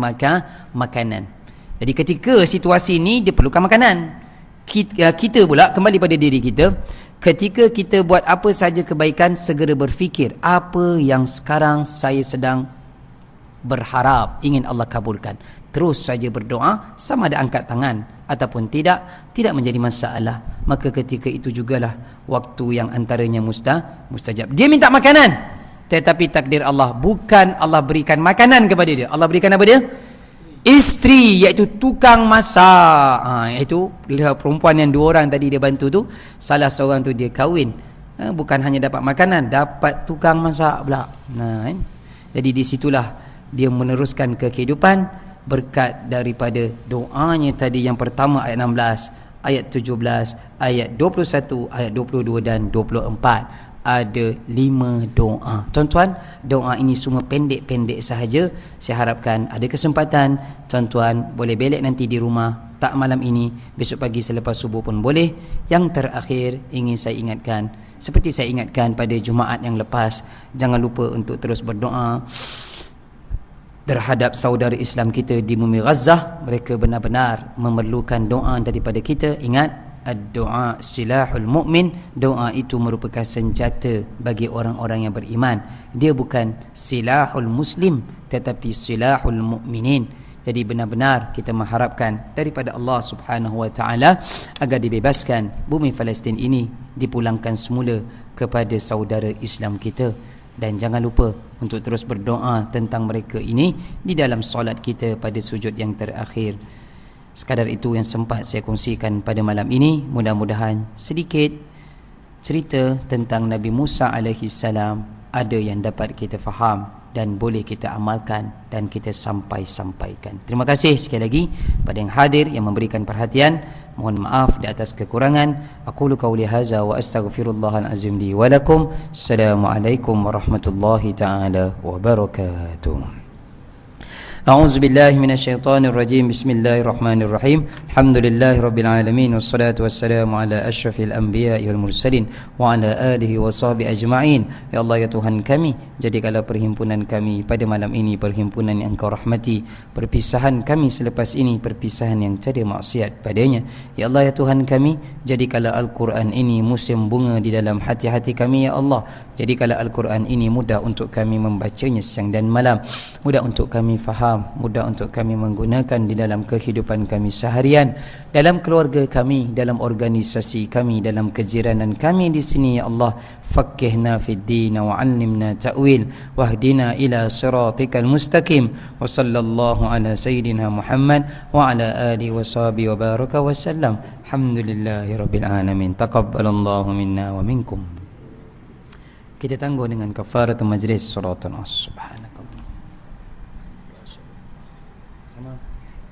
makanan. Jadi ketika situasi ini dia perlukan makanan. Kita pula kembali pada diri kita, ketika kita buat apa saja kebaikan, segera berfikir, apa yang sekarang saya sedang berharap ingin Allah kabulkan. Terus saja berdoa, sama ada angkat tangan ataupun tidak menjadi masalah. Maka ketika itu jugalah waktu yang antaranya mustajab. Dia minta makanan, tetapi takdir Allah bukan Allah berikan makanan kepada dia. Allah berikan apa dia? Isteri, iaitu tukang masak. Iaitu perempuan yang 2 orang tadi dia bantu tu, salah seorang tu dia kahwin, bukan hanya dapat makanan, dapat tukang masak pula. Jadi di situlah dia meneruskan ke kehidupan berkat daripada doanya tadi yang pertama, ayat 16, ayat 17, ayat 21, ayat 22 dan 24. Ada 5 doa. Tuan-tuan, doa ini semua pendek-pendek sahaja. Saya harapkan ada kesempatan tuan-tuan boleh belek nanti di rumah, tak malam ini, besok pagi selepas subuh pun boleh. Yang terakhir ingin saya ingatkan, seperti saya ingatkan pada Jumaat yang lepas, jangan lupa untuk terus berdoa terhadap saudara Islam kita di bumi Gaza. Mereka benar-benar memerlukan doa daripada kita. Ingat, ad-doa silahul mu'min. Doa itu merupakan senjata bagi orang-orang yang beriman. Dia bukan silahul muslim, tetapi silahul mu'minin. Jadi benar-benar kita mengharapkan daripada Allah Subhanahu wa taala agar dibebaskan bumi Palestin ini, dipulangkan semula kepada saudara Islam kita. Dan jangan lupa untuk terus berdoa tentang mereka ini di dalam solat kita pada sujud yang terakhir. Sekadar itu yang sempat saya kongsikan pada malam ini. Mudah-mudahan sedikit cerita tentang Nabi Musa alaihi salam ada yang dapat kita faham dan boleh kita amalkan dan kita sampaikan. Terima kasih sekali lagi pada yang hadir, yang memberikan perhatian. Mohon maaf di atas kekurangan. Aqulu qawli hadza wa astaghfirullahal azim li wa lakum. Assalamualaikum warahmatullahi taala wabarakatuh. A'udzu billahi minasyaitonir rajim. Bismillahirrahmanirrahim. Alhamdulillahirabbil alamin wassalatu wassalamu ala asyrafil anbiya'i wal mursalin wa ala alihi wa sahbihi ajma'in. Ya Allah, ya Tuhan kami, jadikanlah perhimpunan kami pada malam ini perhimpunan yang Engkau rahmati, perpisahan kami selepas ini perpisahan yang tiada maksiat padanya. Ya Allah, ya Tuhan kami, jadikanlah Al-Quran ini musim bunga di dalam hati-hati kami, ya Allah. Jadikanlah Al-Quran ini mudah untuk kami membacanya siang dan malam, mudah untuk kami faham, mudah untuk kami menggunakan di dalam kehidupan kami seharian, dalam keluarga kami, dalam organisasi kami, dalam kejiranan kami di sini, ya Allah. Faqqihna fid din wa 'allimna ta'wil wahdina ila siratikal mustaqim. Wa sallallahu ala sayyidina Muhammad wa ala alihi wa sahbihi wa baraka wa sallam. Alhamdulillahirabbil alamin. Taqabbalallahu minna wa minkum. Kita tangguh dengan kafaratul majlis surah An-Nas. Subhanallah.